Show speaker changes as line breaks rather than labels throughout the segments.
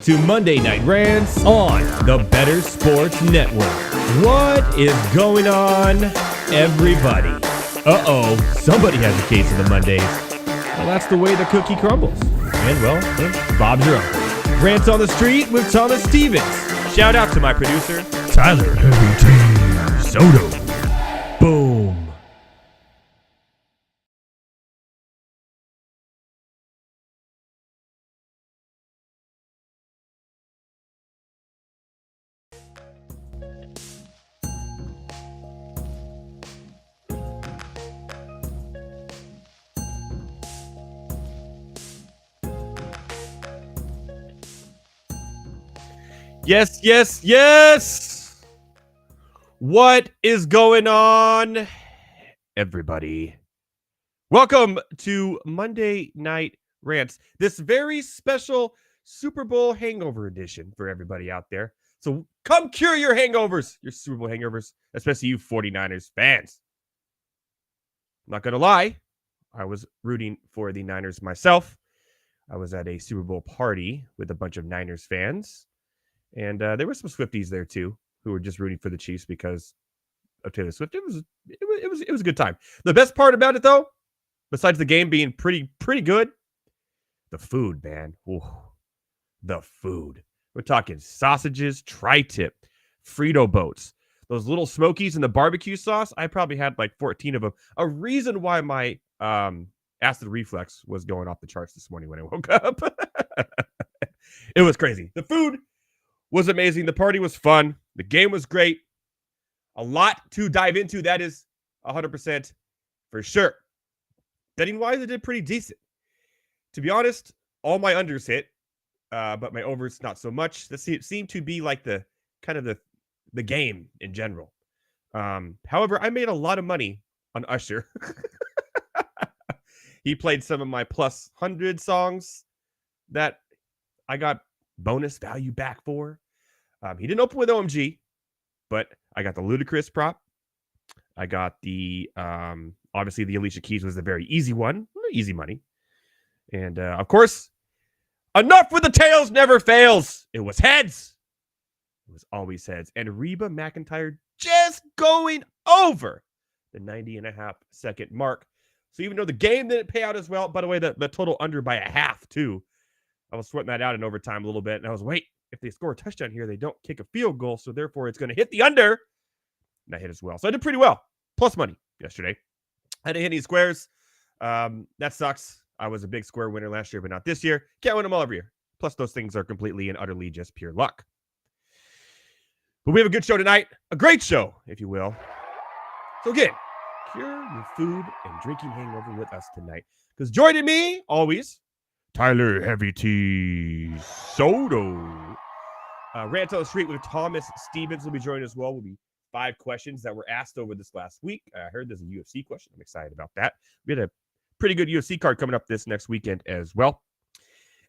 to Monday Night Rants on the Better Sports Network. What is going on, everybody? Uh-oh, somebody has a case of the Mondays. Well, that's the way the cookie crumbles. And, well, Bob's your uncle. Rants on the Street with Thomas Stevens. Shout out to my producer, Tyler Heavy T. Soto. Boom. Yes. What is going on, everybody? Welcome to Monday Night Rants, this very special Super Bowl hangover edition for everybody out there. So come cure your hangovers, your Super Bowl hangovers, especially you 49ers fans. I'm not going to lie, I was rooting for the Niners myself. I was at a Super Bowl party with a bunch of Niners fans. And there were some Swifties there too, who were just rooting for the Chiefs because of Taylor Swift. It was a good time. The best part about it, though, besides the game being pretty good, the food, man. Ooh, the food. We're talking sausages, tri-tip, Frito boats, those little smokies and the barbecue sauce. I probably had like 14 of them. A reason why my acid reflux was going off the charts this morning when I woke up. It was crazy. The food was amazing. The party was fun. The game was great. A lot to dive into. That is 100% for sure. Betting wise, it did pretty decent. To be honest, all my unders hit, but my overs not so much. This seemed to be like the kind of the game in general. However, I made a lot of money on Usher. He played some of my plus 100 songs that I got bonus value back for. He didn't open with OMG, but I got the Ludacris prop. I got the, obviously the Alicia Keys was the very easy one. Easy money. And, of course, enough with the tails never fails. It was heads. It was always heads. And Reba McEntire just going over the 90.5-second mark. So even though the game didn't pay out as well, by the way, the total under by a half, too. I was sweating that out in overtime a little bit. And I was, wait, if they score a touchdown here, they don't kick a field goal. So therefore, it's going to hit the under. And I hit as well. So I did pretty well. Plus money yesterday. I didn't hit any squares. That sucks. I was a big square winner last year, but not this year. Can't win them all every year. Plus, those things are completely and utterly just pure luck. But we have a good show tonight. A great show, if you will. So again, cure your food and drinking hangover with us tonight. Because joining me, always, Tyler Heavy T. Soto. Rant on the Street with Thomas Stevens will be joining as well. Will be 5 questions that were asked over this last week. I heard there's a UFC question. I'm excited about that. We had a pretty good UFC card coming up this next weekend as well.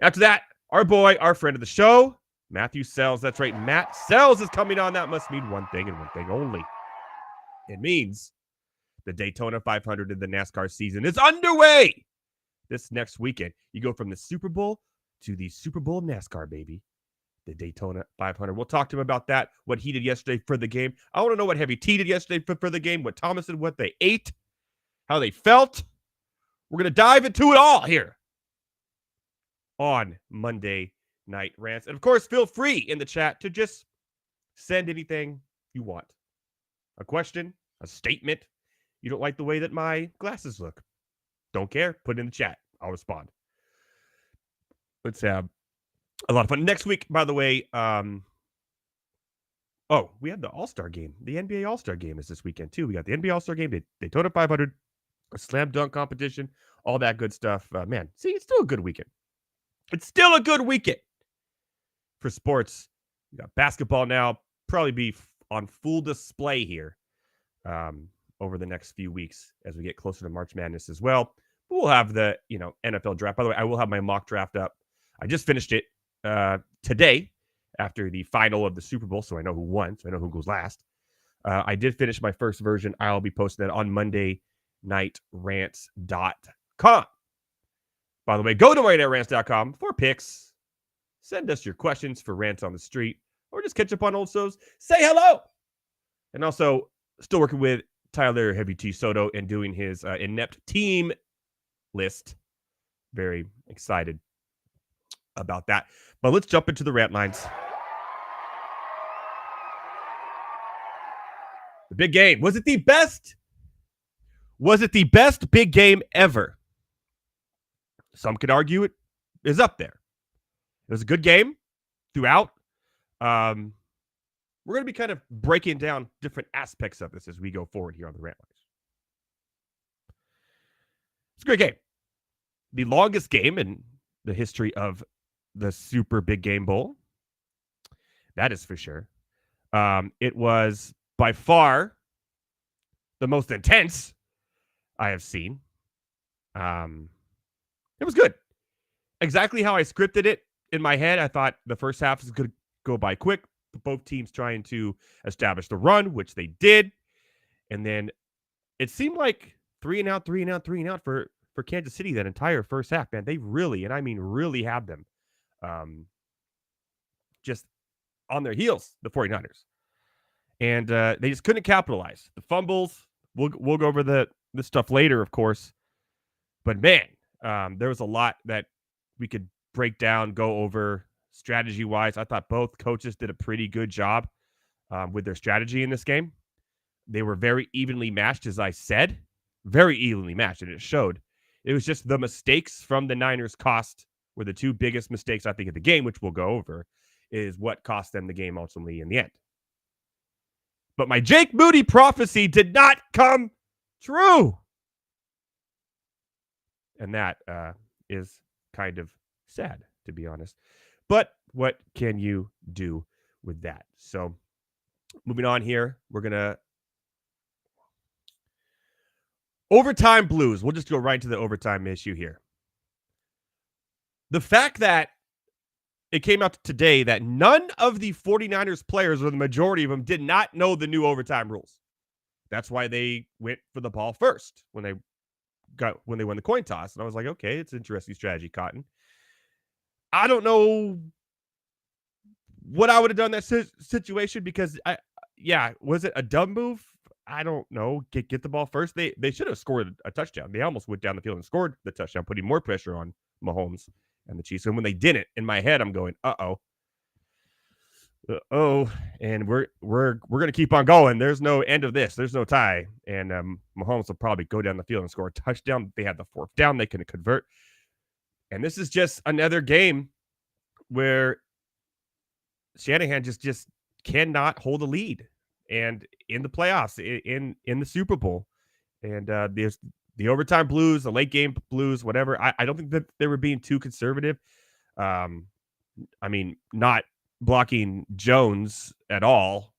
After that, our boy, our friend of the show, Matthew Selz. That's right, Matt Selz is coming on. That must mean one thing and one thing only. It means the Daytona 500 in the NASCAR season is underway. This next weekend, you go from the Super Bowl to the Super Bowl NASCAR, baby. The Daytona 500. We'll talk to him about that, what he did yesterday for the game. I want to know what Heavy T did yesterday for the game, what Thomas did, what they ate, how they felt. We're going to dive into it all here on Monday Night Rants. And, of course, feel free in the chat to just send anything you want. A question, a statement. You don't like the way that my glasses look. Don't care. Put it in the chat. I'll respond. Let's have a lot of fun. Next week, by the way, we have the All-Star game. The NBA All-Star game is this weekend, too. We got the NBA All-Star game, the Daytona 500, a slam dunk competition, all that good stuff. Man, see, it's still a good weekend. It's still a good weekend for sports. We got basketball now. Probably be on full display here over the next few weeks as we get closer to March Madness as well. We'll have the, NFL draft. By the way, I will have my mock draft up. I just finished it today after the final of the Super Bowl, so I know who won, so I know who goes last. I did finish my first version. I'll be posting that on MondayNightRants.com. By the way, go to MondayNightRants.com for picks, Send us your questions for Rants on the Street, or just catch up on old shows. Say hello! And also, still working with Tyler Heavy T Soto and doing his inept team list. Very excited about that. But let's jump into the rant lines. The big game. Was it the best? Was it the best big game ever? Some could argue it is up there. It was a good game throughout. We're going to be kind of breaking down different aspects of this as we go forward here on the rant lines. It's a great game. The longest game in the history of the Super Big Game Bowl. That is for sure. It was by far the most intense I have seen. It was good. Exactly how I scripted it in my head. I thought the first half is going to go by quick. Both teams trying to establish the run, which they did. And then it seemed like 3 and out for Kansas City that entire first half, man. They really, and I mean really, had them just on their heels, the 49ers. And they just couldn't capitalize. The fumbles, we'll go over the stuff later, of course. But man, there was a lot that we could break down, go over strategy-wise. I thought both coaches did a pretty good job with their strategy in this game. They were very evenly matched, as I said. Very evenly matched, and it showed. It was just the mistakes from the Niners were the two biggest mistakes, I think, of the game, which we'll go over, is what cost them the game ultimately in the end. But my Jake Moody prophecy did not come true. And that is kind of sad, to be honest. But what can you do with that? So moving on here, we're going to overtime blues. We'll just go right to the overtime issue here. The fact that it came out today that none of the 49ers players, or the majority of them, did not know the new overtime rules. That's why they went for the ball first when they won the coin toss. And I was like, okay, it's an interesting strategy, Cotton. I don't know what I would have done in that situation, because was it a dumb move? I don't know. Get the ball first. They should have scored a touchdown. They almost went down the field and scored the touchdown, putting more pressure on Mahomes and the Chiefs. And when they didn't, in my head, I'm going, uh-oh, and we're gonna keep on going. There's no end of this. There's no tie. And Mahomes will probably go down the field and score a touchdown. They had the fourth down. They couldn't convert. And this is just another game where Shanahan just cannot hold a lead. And in the playoffs, in the Super Bowl, and there's the overtime blues, the late game blues, whatever. I don't think that they were being too conservative. I mean, not blocking Jones at all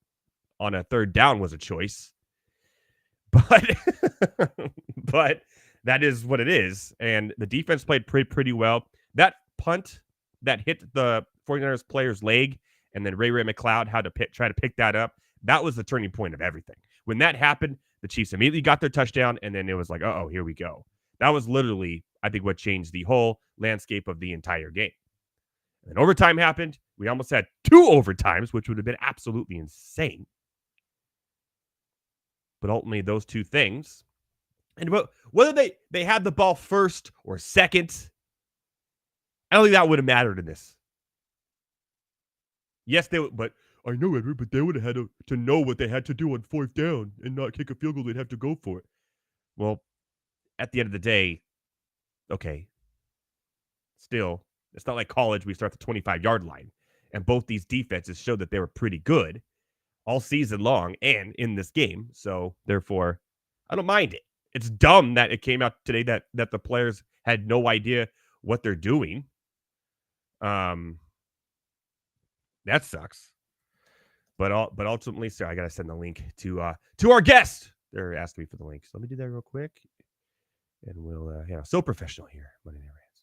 on a third down was a choice, but but that is what it is. And the defense played pretty well. That punt that hit the 49ers player's leg, and then Ray McLeod had to try to pick that up. That was the turning point of everything. When that happened, the Chiefs immediately got their touchdown, and then it was like, uh-oh, here we go. That was literally, I think, what changed the whole landscape of the entire game. And then overtime happened. We almost had 2 overtimes, which would have been absolutely insane. But ultimately, those two things, and whether they had the ball first or second, I don't think that would have mattered in this. Yes, they would, but I know, Edward, but they would have had to know what they had to do on fourth down and not kick a field goal. They'd have to go for it. Well, at the end of the day, okay, still, it's not like college. We start the 25-yard line. And both these defenses showed that they were pretty good all season long and in this game. So, therefore, I don't mind it. It's dumb that it came out today that the players had no idea what they're doing. That sucks. But ultimately, so I gotta send the link to our guest. They're asking me for the link, so let me do that real quick, and we'll so professional here, Monday Night Rants.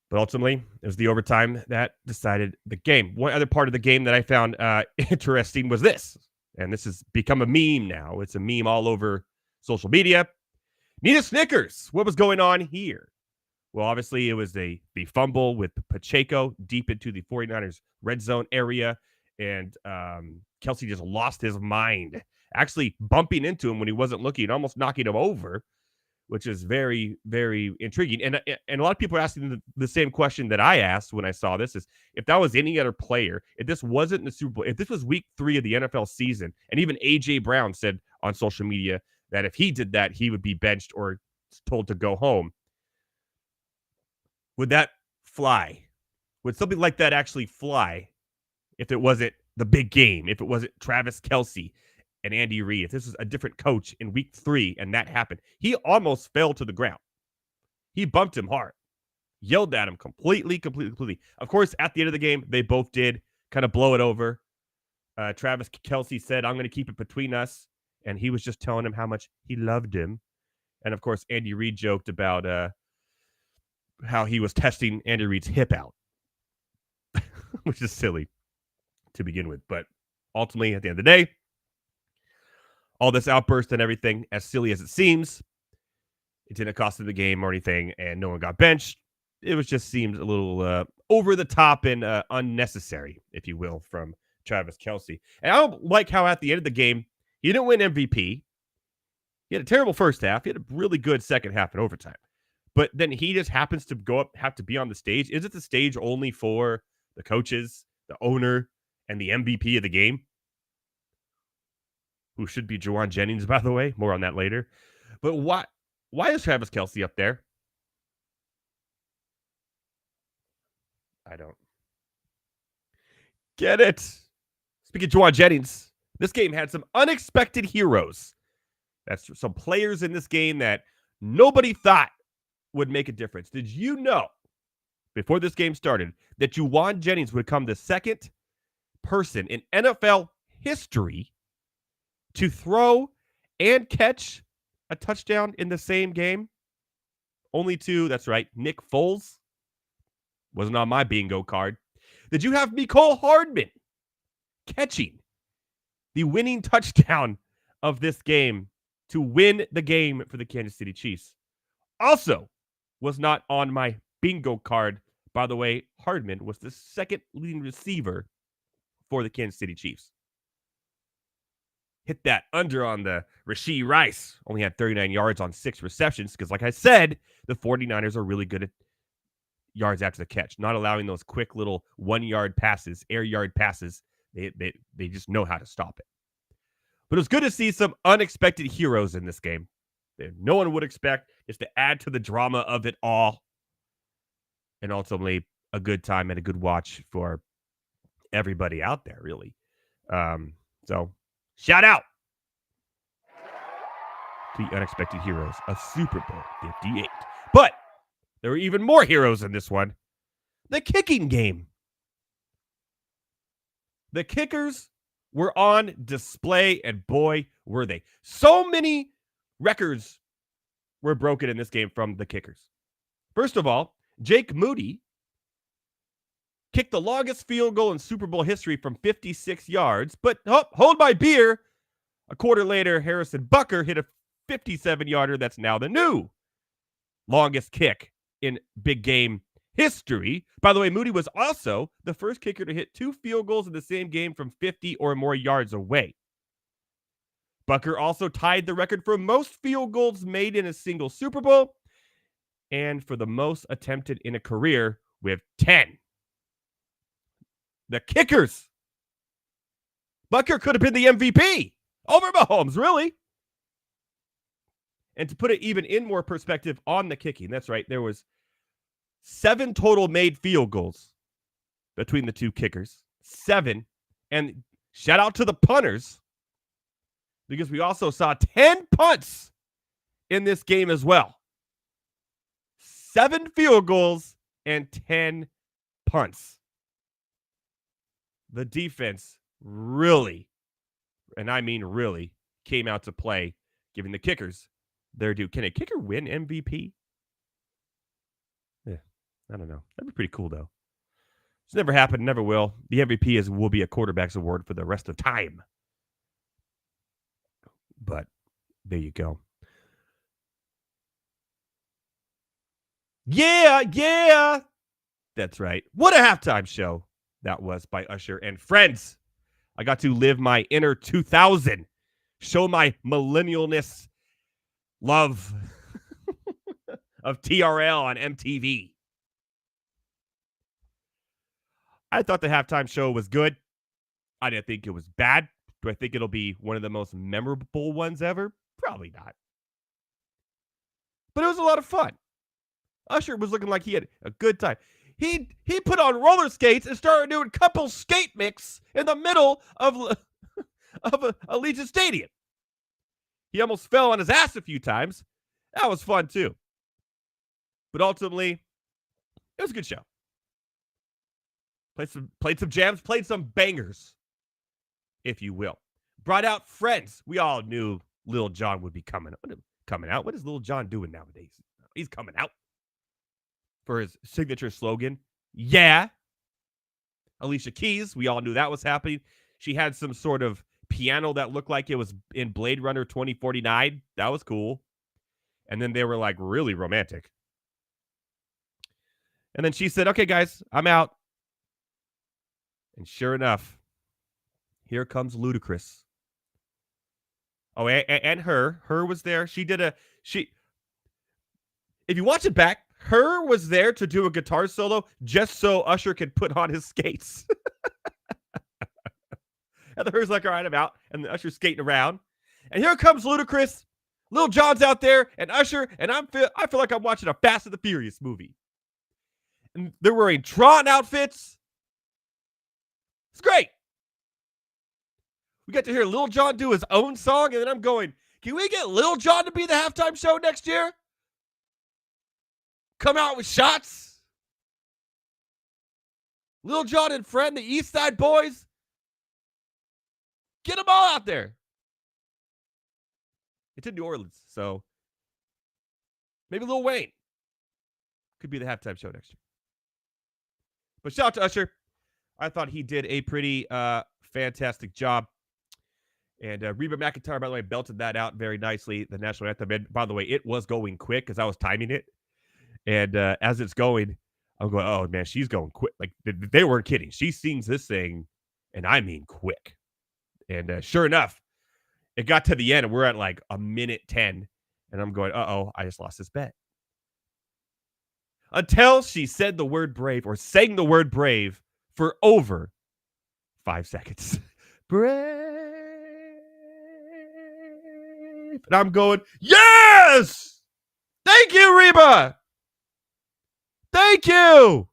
But ultimately, it was the overtime that decided the game. One other part of the game that I found interesting was this, and this has become a meme now. It's a meme all over social media. Need a Snickers. What was going on here? Well, obviously, it was the fumble with Pacheco deep into the 49ers red zone area, and Kelsey just lost his mind, actually bumping into him when he wasn't looking, almost knocking him over, which is very, very intriguing. And a lot of people are asking the same question that I asked when I saw this: is if that was any other player, if this wasn't the Super Bowl, if this was Week 3 of the NFL season, and even AJ Brown said on social media that if he did that, he would be benched or told to go home. Would that fly? Would something like that actually fly if it wasn't the big game, if it wasn't Travis Kelce and Andy Reid, if this was a different coach in Week 3 and that happened? He almost fell to the ground. He bumped him hard, yelled at him completely. Of course, at the end of the game, they both did kind of blow it over. Travis Kelce said, "I'm going to keep it between us." And he was just telling him how much he loved him. And of course, Andy Reid joked about how he was testing Andy Reid's hip out, which is silly to begin with. But ultimately, at the end of the day, all this outburst and everything, as silly as it seems, it didn't cost them the game or anything, and no one got benched. It was just seemed a little over the top and unnecessary, if you will, from Travis Kelce. And I don't like how at the end of the game, he didn't win MVP. He had a terrible first half. He had a really good second half in overtime. But then he just happens to have to be on the stage. Is it the stage only for the coaches, the owner, and the MVP of the game? Who should be Juwan Jennings, by the way. More on that later. But why is Travis Kelce up there? I don't get it. Speaking of Juwan Jennings, this game had some unexpected heroes. That's some players in this game that nobody thought would make a difference. Did you know, before this game started, that Juwan Jennings would become the second person in NFL history to throw and catch a touchdown in the same game? Only two, that's right, Nick Foles. Wasn't on my bingo card. Did you have Mecole Hardman catching the winning touchdown of this game to win the game for the Kansas City Chiefs? Also was not on my bingo card. By the way, Hardman was the second leading receiver for the Kansas City Chiefs. Hit that under on the Rashee Rice. Only had 39 yards on 6 receptions because, like I said, the 49ers are really good at yards after the catch, not allowing those quick little 1-yard passes, air yard passes. They just know how to stop it. But it was good to see some unexpected heroes in this game that no one would expect, just to add to the drama of it all. And ultimately, a good time and a good watch for everybody out there, really. So, shout out to the unexpected heroes of Super Bowl 58. But there were even more heroes in this one. The kicking game. The kickers were on display, and boy, were they. So many records were broken in this game from the kickers. First of all, Jake Moody kicked the longest field goal in Super Bowl history from 56 yards, but hold my beer. A quarter later, Harrison Butker hit a 57-yarder. That's now the new longest kick in big game history. By the way, Moody was also the first kicker to hit 2 field goals in the same game from 50 or more yards away. Butker also tied the record for most field goals made in a single Super Bowl and for the most attempted in a career with 10. The kickers. Butker could have been the MVP over Mahomes, really. And to put it even in more perspective on the kicking, that's right, there was 7 total made field goals between the two kickers. 7. And shout out to the punters, because we also saw 10 punts in this game as well. 7 field goals and 10 punts. The defense really, and I mean really, came out to play, giving the kickers their due. Can a kicker win MVP? Yeah, I don't know. That'd be pretty cool, though. It's never happened, never will. The MVP will be a quarterback's award for the rest of time. But there you go. Yeah, yeah. That's right. What a halftime show that was by Usher and friends. I got to live my inner 2000, show my millennialness love of TRL on MTV. I thought the halftime show was good. I didn't think it was bad. Do I think it'll be one of the most memorable ones ever? Probably not. But it was a lot of fun. Usher was looking like he had a good time. He put on roller skates and started doing couple skate mix in the middle of Allegiant Stadium. He almost fell on his ass a few times. That was fun too. But ultimately, it was a good show. Played some jams, played some bangers, if you will. Brought out friends. We all knew Lil Jon would be coming out. What is Lil Jon doing nowadays? He's coming out for his signature slogan. Yeah. Alicia Keys, we all knew that was happening. She had some sort of piano that looked like it was in Blade Runner 2049. That was cool. And then they were like really romantic. And then she said, okay, guys, I'm out. And sure enough, here comes Ludacris. Oh, and her was there. If you watch it back, her was there to do a guitar solo just so Usher could put on his skates. And her's like, all right, I'm out. And the Usher's skating around. And here comes Ludacris. Lil Jon's out there and Usher. And I feel like I'm watching a Fast and the Furious movie. And they're wearing Tron outfits. It's great. We got to hear Lil Jon do his own song, and then I'm going, can we get Lil Jon to be the halftime show next year? Come out with shots? Lil Jon and friend, the East Side Boys? Get them all out there. It's in New Orleans, so maybe Lil Wayne could be the halftime show next year. But shout out to Usher. I thought he did a pretty fantastic job. And Reba McEntire, by the way, belted that out very nicely, the national anthem. And by the way, it was going quick because I was timing it. And as it's going, I'm going, oh, man, she's going quick. Like, they weren't kidding. She sings this thing, and I mean quick. And sure enough, it got to the end, and we're at like a minute 10. And I'm going, uh-oh, I just lost this bet. Until she said the word brave or sang the word brave for over 5 seconds. Brave. And I'm going, yes! Thank you, Reba! Thank you!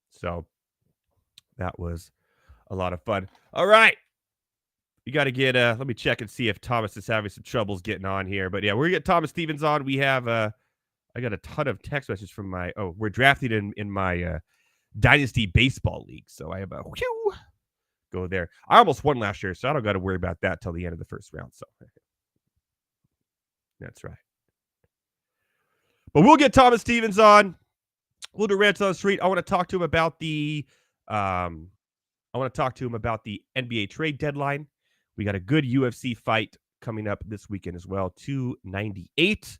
So, that was a lot of fun. All right. You got to get, let me check and see if Thomas is having some troubles getting on here. But yeah, we're going to get Thomas Stevens on. We have, I got a ton of text messages from we're drafting in my Dynasty Baseball League. So I have a go there. I almost won last year, so I don't got to worry about that till the end of the first round. So that's right. But we'll get Thomas Stevens on. We'll do Rants on the Street. I want to talk to him about the NBA trade deadline. We got a good UFC fight coming up this weekend as well. 298.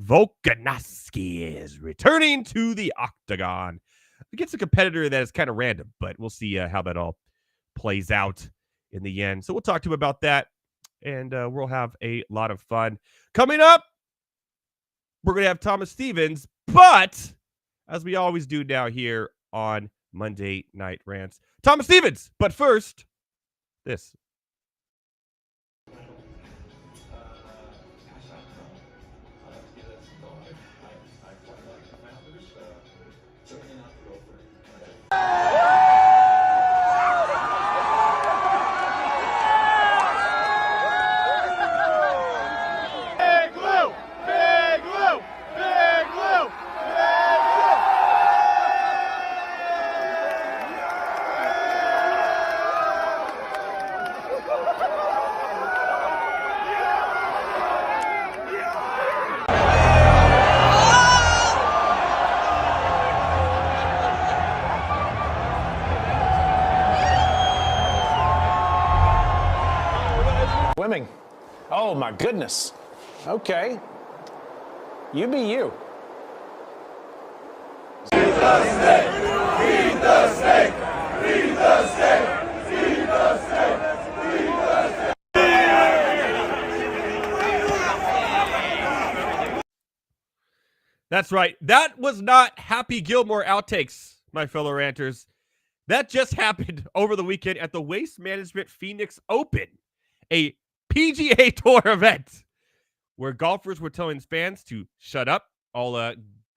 Volkanovski is returning to the octagon against a competitor that is kind of random, but we'll see how that all plays out in the end. So we'll talk to him about that, and we'll have a lot of fun. Coming up, we're going to have Thomas Stevens, but as we always do now here on Monday Night Rants, Thomas Stevens. But first, this.
Swimming. Oh my goodness. Okay. You be you.
Eat the snake! Eat the snake! Eat the snake! Eat the snake! Eat the snake!
That's right. That was not Happy Gilmore outtakes, my fellow ranters. That just happened over the weekend at the Waste Management Phoenix Open, a PGA Tour event where golfers were telling fans to shut up, all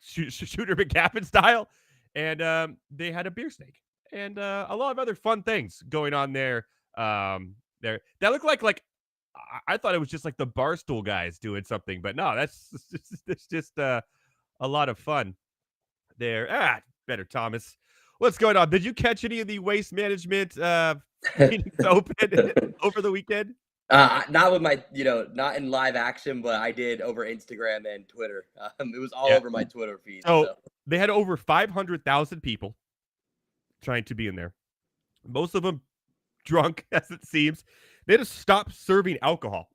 Shooter McGavin style, and they had a beer snake and a lot of other fun things going on there. There that looked like I thought it was just like the Barstool guys doing something, but no, that's just a lot of fun there. Better Thomas. What's going on? Did you catch any of the Waste Management Phoenix Open over the weekend?
Not with my, not in live action, but I did over Instagram and Twitter. It was all over my Twitter feed.
So they had over 500,000 people trying to be in there. Most of them drunk, as it seems. They had to stop serving alcohol,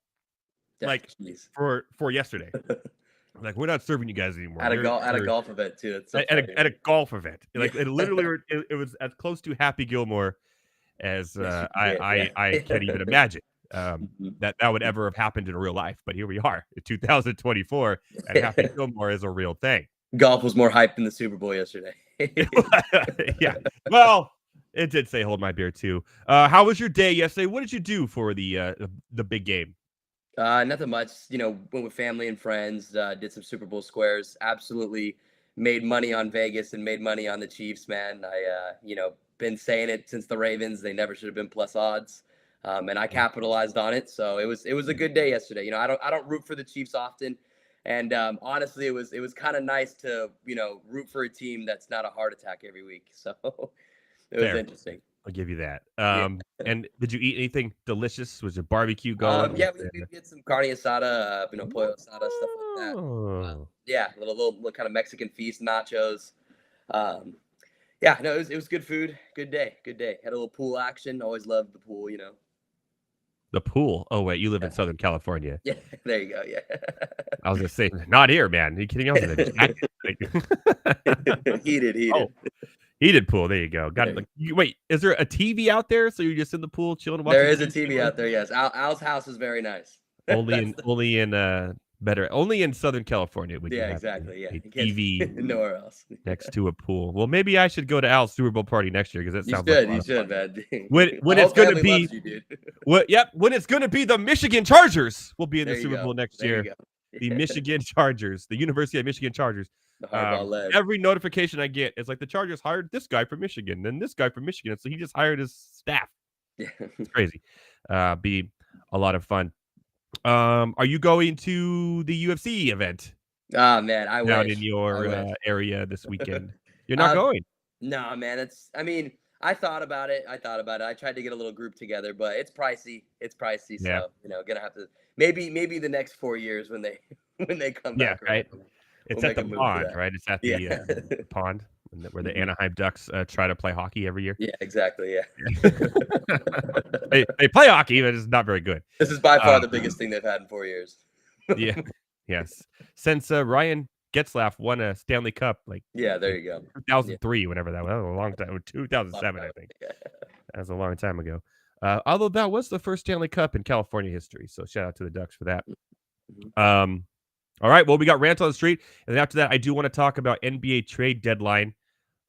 for yesterday. Like, we're not serving you guys anymore.
At a golf event too.
At a golf event. Like, it literally, it was as close to Happy Gilmore as I can't even imagine that would ever have happened in real life. But here we are in 2024, and Happy Gilmore is a real thing.
Golf was more hyped than the Super Bowl yesterday.
Yeah. Well, it did say hold my beer too. How was your day yesterday? What did you do for the big game?
Nothing much. Went with family and friends, did some Super Bowl squares. Absolutely made money on Vegas and made money on the Chiefs, man. I, been saying it since the Ravens. They never should have been plus odds. And I capitalized on it. So it was a good day yesterday. I don't root for the Chiefs often. And honestly, it was kind of nice to, root for a team that's not a heart attack every week. So it was interesting.
I'll give you that. And did you eat anything delicious? Was your barbecue going?
Yeah, we did some carne asada, pollo asada, stuff like that. Yeah, little kind of Mexican feast, nachos. Yeah, no, it was good food. Good day. Had a little pool action. Always loved the pool,
The pool? Oh, wait, you live in Southern California.
Yeah, there you go, yeah.
I was going to say, not here, man. Are you kidding? I was in a jacket.
Heated.
Oh, heated pool. There you go. Wait, is there a TV out there? So you're just in the pool chilling?
There is a TV out there, yes. Al's house is very nice.
Only in Southern California would you have
exactly.
a TV
nowhere else
next to a pool. Well, maybe I should go to Al's Super Bowl party next year because that sounds like
you should, man.
When it's going to be, when it's going to be the Michigan Chargers, we'll be in the Super Bowl next year. The Michigan Chargers, the University of Michigan Chargers. Every notification I get is like the Chargers hired this guy from Michigan, then this guy from Michigan, so he just hired his staff. It's crazy. Be a lot of fun. Are you going to the UFC event?
Oh man, I
down
wish.
in your area this weekend. You're not going?
No, man. I thought about it. I tried to get a little group together, but it's pricey.
Yeah.
So gonna have to maybe the next 4 years when they come back.
Yeah, right. It's at the pond, right? It's at the pond where the Anaheim Ducks try to play hockey every year.
Yeah, exactly. Yeah.
they play hockey, but it's not very good.
This is by far the biggest thing they've had in 4 years.
Yeah. Yes. Since Ryan Getzlaf won a Stanley Cup,
there you go.
2003, whenever that was. A long time. 2007, I think. Yeah. That was a long time ago. Although that was the first Stanley Cup in California history, so shout out to the Ducks for that. All right, well, we got Rants on the Street, and then after that, I do want to talk about NBA trade deadline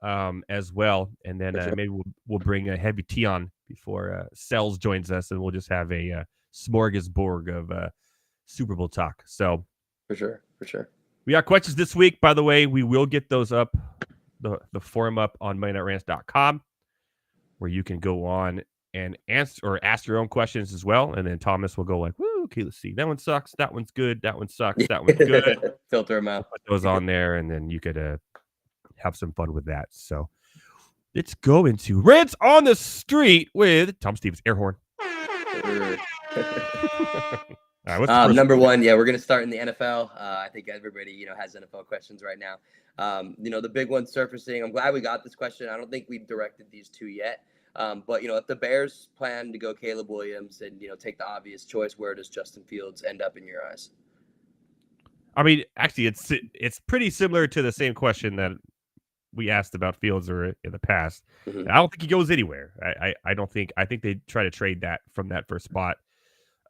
as well, and then maybe we'll bring a heavy tea on before Selz joins us, and we'll just have a smorgasbord of Super Bowl talk. So
for sure.
We got questions this week. By the way, we will get those up, the forum up on MondayNightRants.com, where you can go on and answer or ask your own questions as well. And then Thomas will go like, woo, okay, let's see. That one sucks. That one's good. That one sucks. That one's good.
Filter them out.
Put those on there, and then you could have some fun with that. So let's go into Rants on the Street with Tom Stevens, air horn. All right,
number one, we're going to start in the NFL. I think everybody, has NFL questions right now. The big one surfacing. I'm glad we got this question. I don't think we've directed these two yet. But, if the Bears plan to go Caleb Williams and, take the obvious choice, where does Justin Fields end up in your eyes?
I mean, actually, it's pretty similar to the same question that we asked about Fields or in the past.
Mhm.
I don't think he goes anywhere. I don't think. I think they try to trade that from that first spot.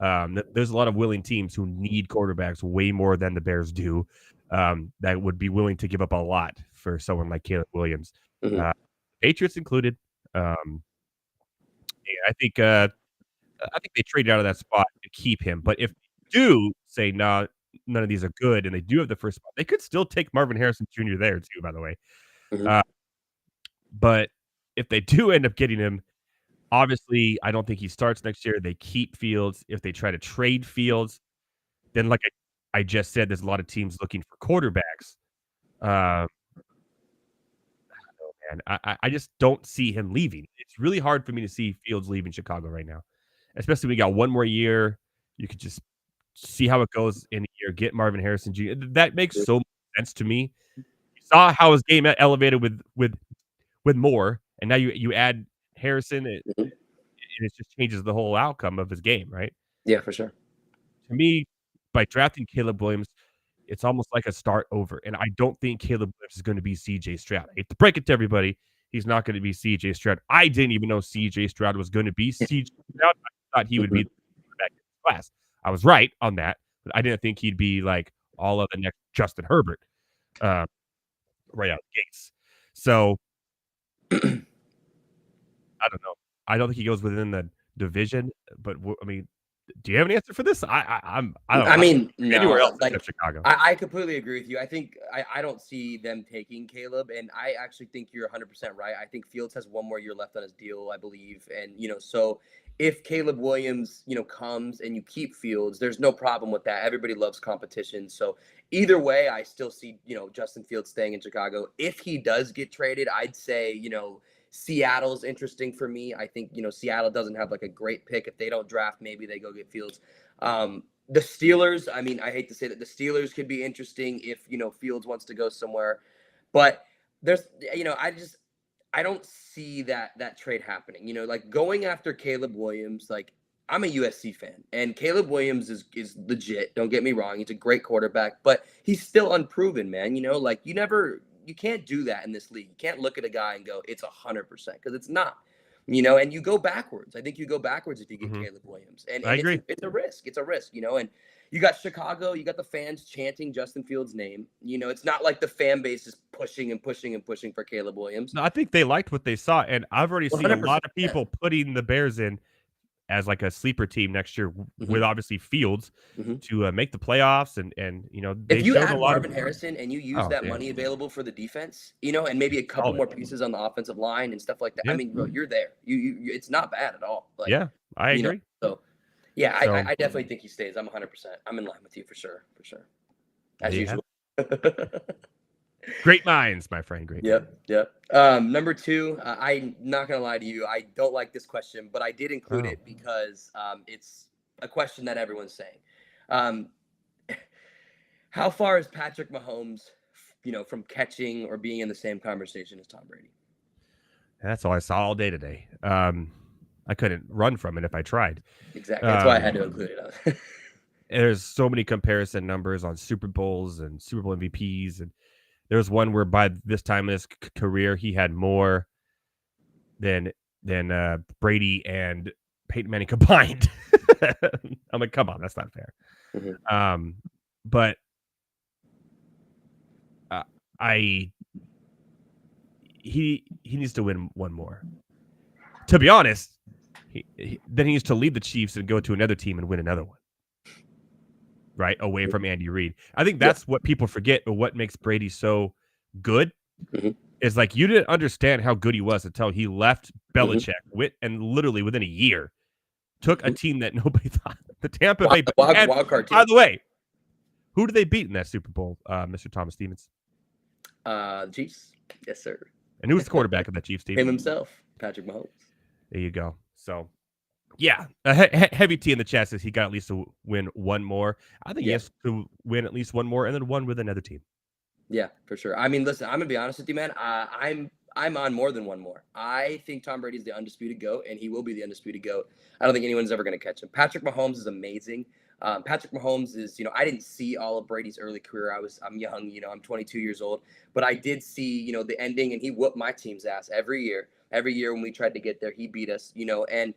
There's a lot of willing teams who need quarterbacks way more than the Bears do. That would be willing to give up a lot for someone like Caleb Williams,
Mhm.
uh, Patriots included. Yeah, I think they trade out of that spot and keep him. But if they do say no, none of these are good, and they do have the first spot, they could still take Marvin Harrison Jr. there too. By the way,
Mhm.
uh, but if they do end up getting him, obviously, I don't think he starts next year. They keep Fields. If they try to trade Fields, then like I just said, there's a lot of teams looking for quarterbacks. Um, oh man, I just don't see him leaving. It's really hard for me to see Fields leaving Chicago right now, especially we got one more year. You could just see how it goes in a year. Get Marvin Harrison Jr. That makes so much sense to me. You saw how his game elevated with Moore, and now you add Harrison,
Mhm.
and it just changes the whole outcome of his game, right?
Yeah, for sure.
To me, by drafting Caleb Williams, it's almost like a start over, and I don't think Caleb Williams is gonna be CJ Stroud. I hate to break it to everybody, he's not gonna be CJ Stroud. I didn't even know CJ Stroud was gonna be CJ Stroud. I thought he would be
Mhm.
the quarterback in his class. I was right on that, but I didn't think he'd be like all of the next Justin Herbert, uh, right out of the gates. So, I don't know. I don't think he goes within the division, but I mean, do you have an answer for this? I don't
I
I
mean,
anywhere
no,
else except
like
Chicago.
I completely agree with you. I think I don't see them taking Caleb, and I actually think you're 100% right. I think Fields has one more year left on his deal, I believe, and so if Caleb Williams, comes and you keep Fields, there's no problem with that. Everybody loves competition, so either way, I still see Justin Fields staying in Chicago. If he does get traded, I'd say Seattle's interesting for me. I think Seattle doesn't have like a great pick. If they don't draft, maybe they go get Fields. The Steelers, I mean, I hate to say that the Steelers could be interesting if, Fields wants to go somewhere. But there's, I don't see that trade happening. Like going after Caleb Williams, like I'm a USC fan and Caleb Williams is legit. Don't get me wrong. He's a great quarterback, but he's still unproven, man. Like you can't do that in this league. You can't look at a guy and go, it's 100% because it's not. And you go backwards. I think you go backwards if you get
Mhm.
Caleb Williams, and
I
and it's
agree.
a, it's a risk. It's a risk, and you got Chicago, you got the fans chanting Justin Fields' name. It's not like the fan base is pushing and pushing and pushing for Caleb Williams.
No, I think they liked what they saw, and I've already
One
seen a
hundred
lot
percent.
of
Yeah.
people putting the Bears in as like a sleeper team next year
hmm
with obviously Fields
hmm
to make the playoffs, and
If
they
you
showed a
add
lot of.
Marvin Harrison and you use
Oh
that
yeah,
money available for the defense, and maybe a couple
solid.
more pieces on the offensive line and stuff like that, I
Yeah,
mean, bro, you're there. It's not bad at all. Like,
yeah, I agree.
so yeah,
So
I definitely think he stays. I'm 100%. I'm in line with you for sure,
there
as
you have
usual.
it. Great minds, my friend. Great minds.
Yep. Number two, I'm not gonna lie to you. I don't like this question, but I did include
Oh,
it because it's a question that everyone's saying. Um, how far is Patrick Mahomes, from catching or being in the same conversation as Tom Brady?
that's all I saw all day today. I couldn't run from it if I tried.
Exactly. That's why I
Um,
had to include it.
there's so many comparison numbers on Super Bowls and Super Bowl MVPs, and there was one where by this time in his career he had more than Brady and Peyton Manning combined. I'm like, come on, that's not fair.
Mhm.
Um, but I he needs to win one more. To be honest, then he needs to leave the Chiefs and go to another team and win another one. Right away from Andy Reid. I think
Yeah.
that's what people forget, but what makes Brady so good
Mhm.
is like you didn't understand how good he was until he left
Mhm.
Belichick and literally within a year took a
Mhm.
team that nobody thought the Tampa Bay. And
Wild card
by
team.
the way, who did they beat in that Super Bowl, Mr. Thomas Stevens?
The Chiefs. Yes, sir.
And who was the quarterback of that Chiefs team?
Him himself, Patrick Mahomes.
There you go. So, yeah, a heavy T in the chat says he got at least to win one more. I think he
Yeah.
has to win at least one more and then one with another team.
Yeah, for sure. I mean, listen, I'm gonna be honest with you, man. I'm on more than one more. I think Tom Brady's the undisputed GOAT, and he will be the undisputed GOAT. I don't think anyone's ever gonna catch him. Patrick Mahomes is amazing. Patrick Mahomes is, I didn't see all of Brady's early career. I'm young, I'm 22 years old, but I did see, the ending, and he whooped my team's ass every year. Every year when we tried to get there, he beat us, and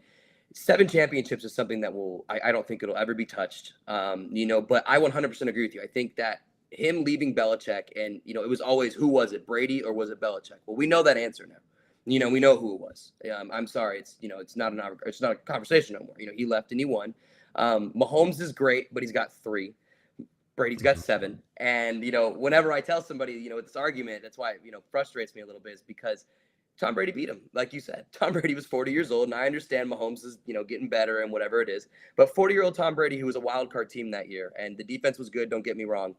7 championships is something that I don't think it'll ever be touched. But I 100% agree with you. I think that him leaving Belichick, and, it was always, who was it, Brady or was it Belichick? Well, we know that answer now. We know who it was. I'm sorry. It's not a conversation no more. He left and he won. Mahomes is great, but he's got 3. Brady's got 7. And, whenever I tell somebody, this argument, that's why, frustrates me a little bit, is because Tom Brady beat him. Like you said, Tom Brady was 40 years old, and I understand Mahomes is, getting better and whatever it is. But 40-year-old Tom Brady, who was a wild card team that year, and the defense was good, don't get me wrong,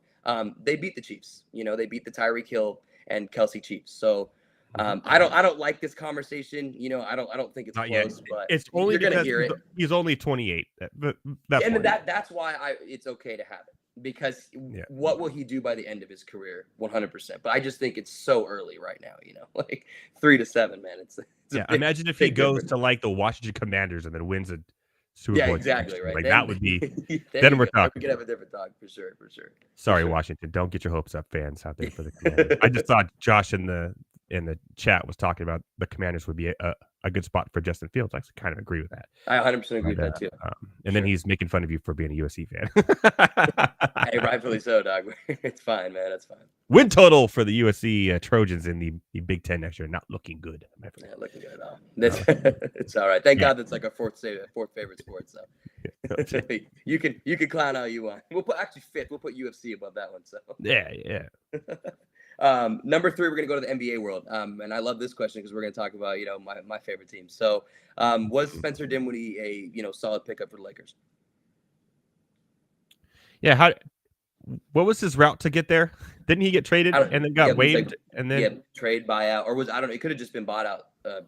they beat the Chiefs. They beat the Tyreek Hill and Kelsey Chiefs. So I don't like this conversation. I don't think it's
Not
close,
yet.
but
It's only
you're gonna
because
hear it.
he's only 28.
That's why it's okay to have it, because
Yeah.
what will he do by the end of his career? 100%. But I just think it's so early right now. Like 3 to 7, man. It's
Imagine if he goes
difference.
to like the Washington Commanders and then wins a Super Bowl.
Exactly right.
Like
Then,
that would be.
then
we're
we
talking.
could have a different talk for sure.
Sorry,
sure.
Washington. Don't get your hopes up, fans out there for the Commanders. I just thought Josh in the chat was talking about the Commanders would be a good spot for Justin Fields. I kind of agree with that.
I 100% agree with that too.
And then he's making fun of you for being a USC fan.
Hey, rightfully so, dog. It's fine, man. It's fine.
Win total for the USC Trojans in the Big Ten next year, not looking good.
Not looking good at all. It's all right. Thank God that's like a fourth favorite sport. So you can clown all you want. We'll put fifth. We'll put UFC above that one. So
yeah.
Number 3, we're gonna go to the NBA world. And I love this question because we're gonna talk about my favorite team. So was Spencer Dinwiddie a solid pickup for the Lakers?
Yeah. What was his route to get there? Didn't he get traded and then got waived and then
trade buyout, or I don't know. It could have just been bought out.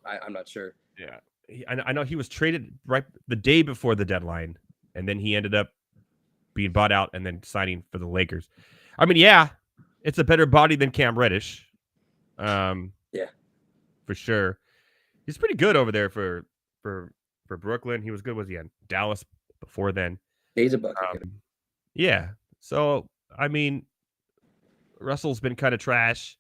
I'm not sure.
Yeah, I know he was traded right the day before the deadline, and then he ended up being bought out and then signing for the Lakers. I mean, yeah, it's a better body than Cam Reddish. Yeah, for sure. He's pretty good over there for Brooklyn. He was good. Was he in Dallas before then?
He's a bucket.
Yeah. So I mean, Russell's been kind of trash.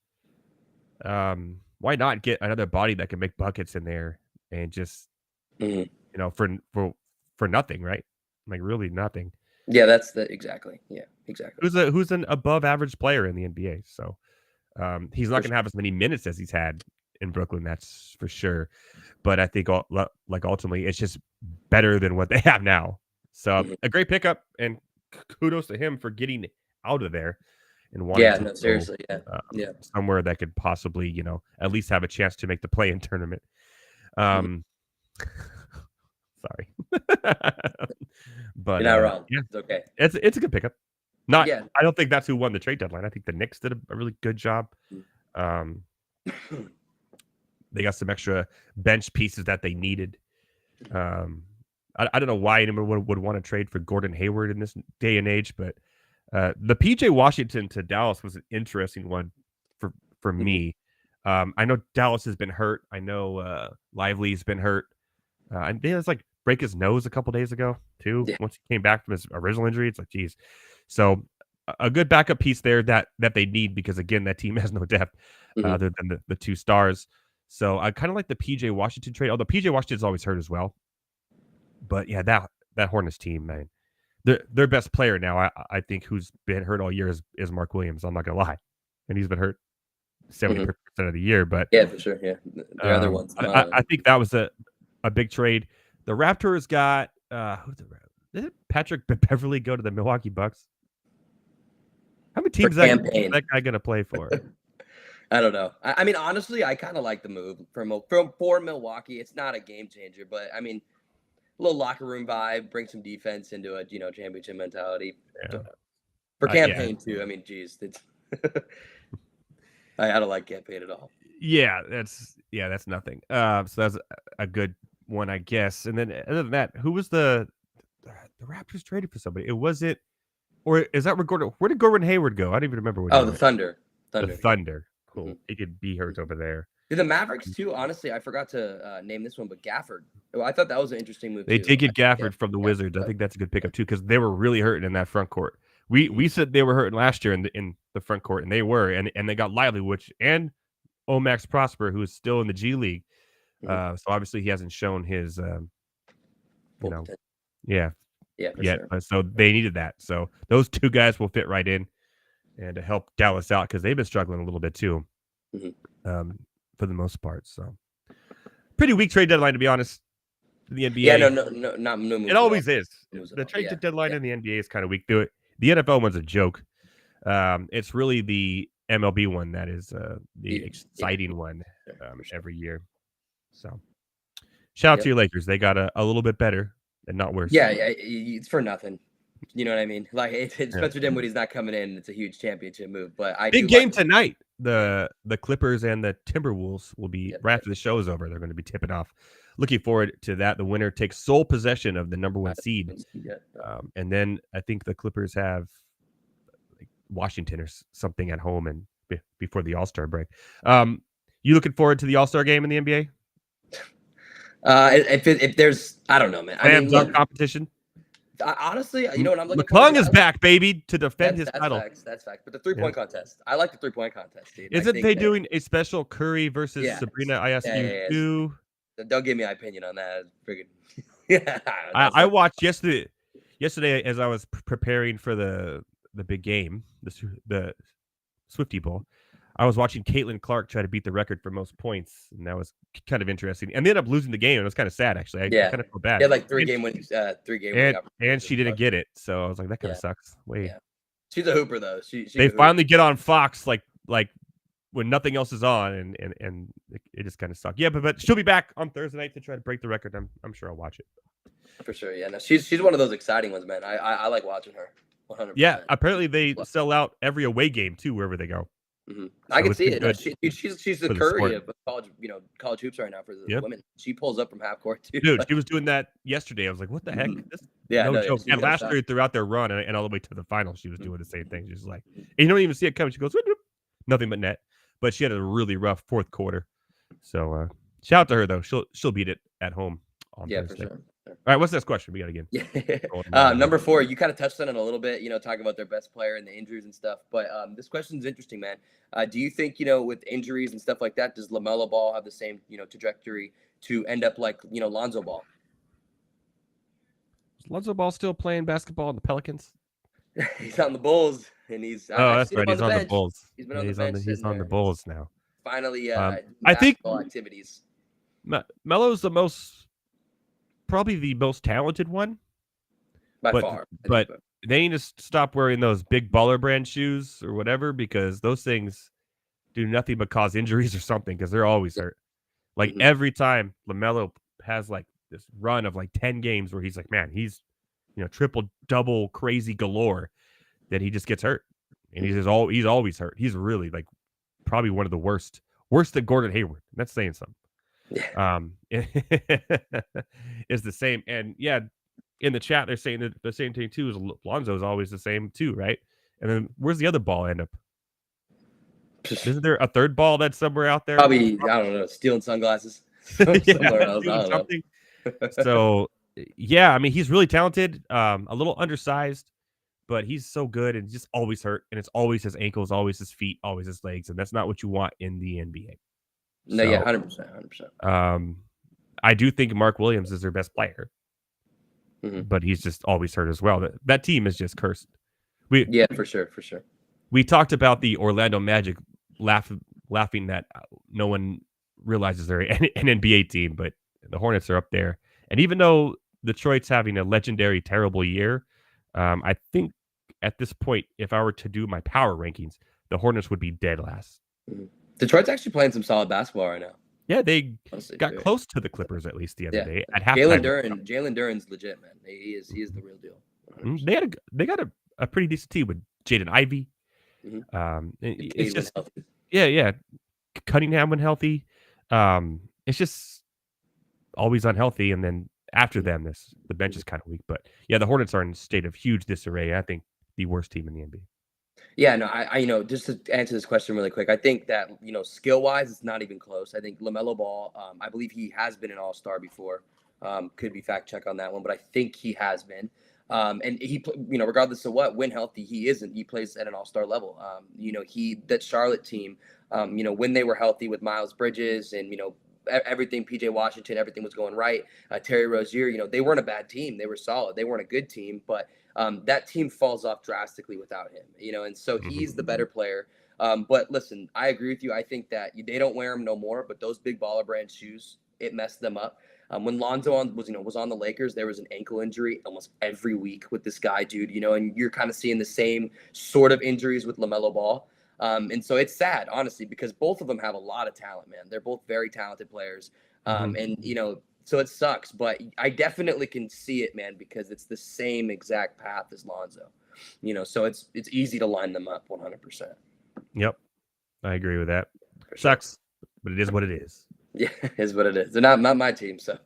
Why not get another body that can make buckets in there and just for nothing, right? Like really nothing.
Yeah, that's exactly. Yeah, exactly.
Who's an above average player in the NBA? So he's not going to have as many minutes as he's had in Brooklyn, that's for sure. But I think ultimately it's just better than what they have now. So a great pickup, and kudos to him for getting out of there and wanting to
seriously,
somewhere that could possibly, at least have a chance to make the play-in tournament. Sorry. But
you're not wrong.
Yeah,
it's okay.
It's a good pickup. I don't think that's who won the trade deadline. I think the Knicks did a really good job. They got some extra bench pieces that they needed. I don't know why anyone would want to trade for Gordon Hayward in this day and age, but the PJ Washington to Dallas was an interesting one for me. I know Dallas has been hurt. I know Lively's been hurt. And he was break his nose a couple days ago too. Yeah. Once he came back from his original injury, it's geez. So a good backup piece there that they need, because again, that team has no depth other than the 2 stars. So I kind of like the PJ Washington trade, although PJ Washington's always hurt as well. But yeah, that Hornets team, man, their best player now, I think, who's been hurt all year is Mark Williams. I'm not gonna lie, and he's been hurt 70% of the year. But
yeah, for sure, yeah, the other ones.
I think that was a big trade. The Raptors got did Patrick Beverly go to the Milwaukee Bucks? How many teams is that guy gonna play for?
I don't know. I mean, honestly, I kind of like the move for Milwaukee. It's not a game changer, but I mean, a little locker room vibe, bring some defense into a championship mentality. Yeah. For campaign too. I mean, geez, it's I don't like campaign at all.
Yeah, that's nothing. So that's a good one, I guess. And then other than that, who was the Raptors traded for somebody? It wasn't, or is that where did Gordon Hayward go? I don't even remember what.
The Thunder.
The Thunder. Cool. He could be hurt over there.
The Mavericks too. Honestly, I forgot to name this one, but Gafford. Well, I thought that was an interesting move
They
too.
did get
Yeah,
Gafford from the
yeah,
Wizards. I think that's a good pickup too because they were really hurting in that front court. We said they were hurting last year in the front court, and they were, and they got Lively, and Omax Prosper, who is still in the G League. So obviously he hasn't shown his,
full potential.
yeah,
for
yet.
sure.
So they needed that. So those two guys will fit right in and to help Dallas out because they've been struggling a little bit too, for the most part. So pretty weak trade deadline, to be honest. The NBA.
Yeah, no moves.
It always is. The trade deadline in the NBA is kind of weak. The NFL one's a joke. It's really the MLB one that is the exciting one every year. So shout out to your Lakers. They got a little bit better and not worse.
Yeah, it's for nothing. You know what I mean? Like Spencer Dinwiddie's not coming in. It's a huge championship move. But
big game tonight. The Clippers and the Timberwolves will be right after the show is over. They're going to be tipping off. Looking forward to that. The winner takes sole possession of the number 1 seed. And then I think the Clippers have like Washington or something at home and before the All-Star break. You looking forward to the All-Star game in the NBA?
If there's, I don't know, man. I mean,
dunk competition.
Honestly, you know what I'm looking
McClung is back, baby, to defend his title.
That's facts. But the 3-point contest, I like the 3-point contest, dude.
Isn't they doing a special Curry versus Sabrina ISU?
Don't give me my opinion on that.
I watched yesterday as I was preparing for the big game, the Swiftie Bowl. I was watching Caitlin Clark try to beat the record for most points, and that was kind of interesting. And they ended up losing the game. It was kind of sad, actually. I kind of felt bad.
Yeah, like 3 game wins.
And she didn't get it, so I was like, that kind of sucks. Wait,
yeah. She's a hooper though.
They finally get on Fox like when nothing else is on, and it just kind of sucked. Yeah, but she'll be back on Thursday night to try to break the record. I'm sure I'll watch it
for sure. Yeah, no, she's one of those exciting ones, man. I like watching her. 100%.
Yeah, apparently they sell out every away game too, wherever they go.
So I can see it. She's the Curry of college hoops right now for the women. She pulls up from half court too.
Dude, she was doing that yesterday. I was like, what the heck? No joke. And last year throughout their run and all the way to the final, she was doing the same thing. She's like, and you don't even see it coming. She goes, whoop, whoop. Nothing but net. But she had a really rough fourth quarter. So shout out to her though. She'll beat it at home on Thursday.
For sure.
All right, what's the next question we got again?
Number 4, you kind of touched on it a little bit, talking about their best player and the injuries and stuff. But this question is interesting, man. Do you think, with injuries and stuff like that, does LaMelo Ball have the same, trajectory to end up like, Lonzo Ball?
Is Lonzo Ball still playing basketball in the Pelicans?
He's on the Bulls, and he's.
That's right. He's on the Bulls.
He's been on the bench.
He's on the Bulls now.
Finally,
I think
activities.
Melo's probably the most talented one
by far.
But they need to stop wearing those big baller brand shoes or whatever because those things do nothing but cause injuries or something because they're always hurt. Like every time LaMelo has like this run of like 10 games where he's like, man, he's triple double crazy galore, then he just gets hurt and he's always hurt. He's really like probably one of the worse than Gordon Hayward. That's saying something. Is the same. And yeah, in the chat they're saying that the same thing too. Is Lonzo is always the same too, right? And then where's the other ball end up? Isn't there a third ball that's somewhere out there?
Probably, I don't know, stealing sunglasses. Somewhere else.
Something. So yeah, I mean he's really talented, a little undersized, but he's so good and just always hurt. And it's always his ankles, always his feet, always his legs, and that's not what you want in the NBA.
No, yeah, 100%.
I do think Mark Williams is their best player, but he's just always hurt as well. That team is just cursed.
For sure.
We talked about the Orlando Magic laughing that no one realizes they're an NBA team, but the Hornets are up there. And even though Detroit's having a legendary, terrible year, I think at this point, if I were to do my power rankings, the Hornets would be dead last.
Detroit's actually playing some solid basketball right now.
Yeah, they got close to the Clippers at least the other day at halftime.
Jalen Duren's legit, man. He is the real deal.
100%. They got a pretty decent team with Jaden Ivey. It's just Cunningham when healthy. It's just always unhealthy, and then after them, the bench is kind of weak. But yeah, the Hornets are in a state of huge disarray. I think the worst team in the NBA.
Yeah, no, just to answer this question really quick, I think that, skill wise, it's not even close. I think LaMelo Ball, I believe he has been an all-star before. Could be fact check on that one, but I think he has been. And regardless of what, when healthy, he isn't. He plays at an all-star level. That Charlotte team, when they were healthy with Miles Bridges and, everything, PJ Washington, everything was going right. Terry Rozier, they weren't a bad team. They were solid. They weren't a good team, but that team falls off drastically without him, and so he's the better player. But listen, I agree with you. I think that they don't wear them no more, but those big baller brand shoes, it messed them up. When Lonzo was on the Lakers, there was an ankle injury almost every week with this guy, dude. And you're kind of seeing the same sort of injuries with LaMelo Ball. And so it's sad, honestly, because both of them have a lot of talent, man. They're both very talented players. So it sucks, but I definitely can see it, man, because it's the same exact path as Lonzo. So it's easy to line them up 100%.
Yep, I agree with that. Sucks, but it is what it is.
Yeah, it is what it is. They're not my team, so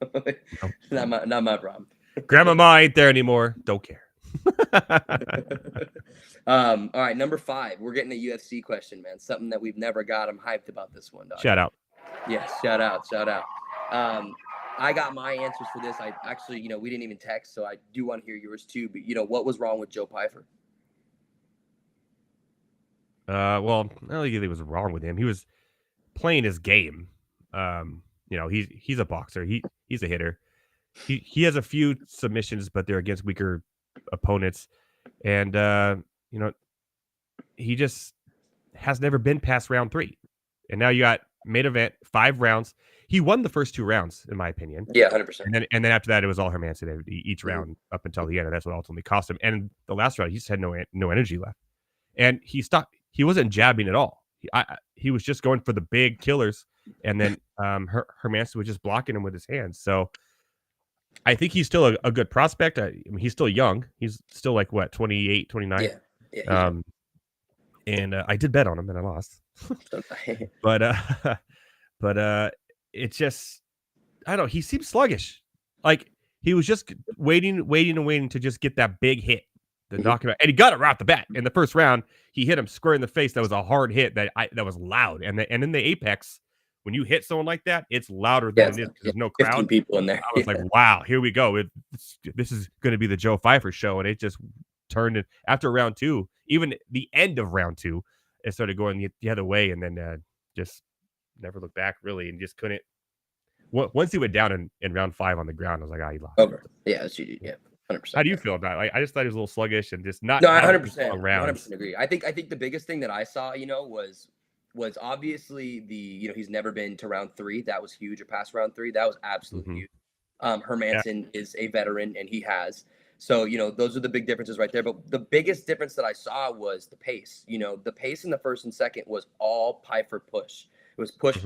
not my problem.
Grandmama ain't there anymore. Don't care.
All right, number 5. We're getting a UFC question, man. Something that we've never got. I'm hyped about this one, dog.
Shout out.
Yes, shout out. I got my answers for this. I actually, we didn't even text, so I do want to hear yours too. But what was wrong with Joe Pyfer?
Well, I don't think anything was wrong with him. He was playing his game. He's a boxer. He's a hitter. He has a few submissions, but they're against weaker opponents. And he just has never been past round 3. And now you got main event, 5 rounds. He won the first 2 rounds, in my opinion.
Yeah, 100%.
And then after that, it was all Hermanson each round up until the end. And that's what ultimately cost him. And the last round, he just had no energy left. And he stopped. He wasn't jabbing at all. He was just going for the big killers. And then Hermanson was just blocking him with his hands. So I think he's still a good prospect. He's still young. He's still like, what, 28, 29?
Yeah.
And I did bet on him and I lost. But it's just, I don't know. He seems sluggish. Like he was just waiting to just get that big hit to knock him out. And he got it right off the bat. In the first round, he hit him square in the face. That was a hard hit that was loud. And in the Apex, when you hit someone like that, it's louder than it is. There's no crowd.
15 people in there.
I was like, wow, here we go. This is going to be the Joe Pyfer show. And it just turned it after round 2, even the end of round 2, it started going the other way. And then just never looked back really. And just couldn't. Once he went down in round 5 on the ground, I was like, he lost.
Over. Yeah, that's GG. Yeah. 100%.
How do you feel about it? Like, I just thought he was a little sluggish and just not.
No, 100%. 100% agree. I think the biggest thing that I saw, was obviously he's never been to round 3. That was huge. Or past round 3, that was absolutely huge. Hermanson is a veteran, and he has. So those are the big differences right there. But the biggest difference that I saw was the pace. The pace in the first and second was all Pyfer push. It was push.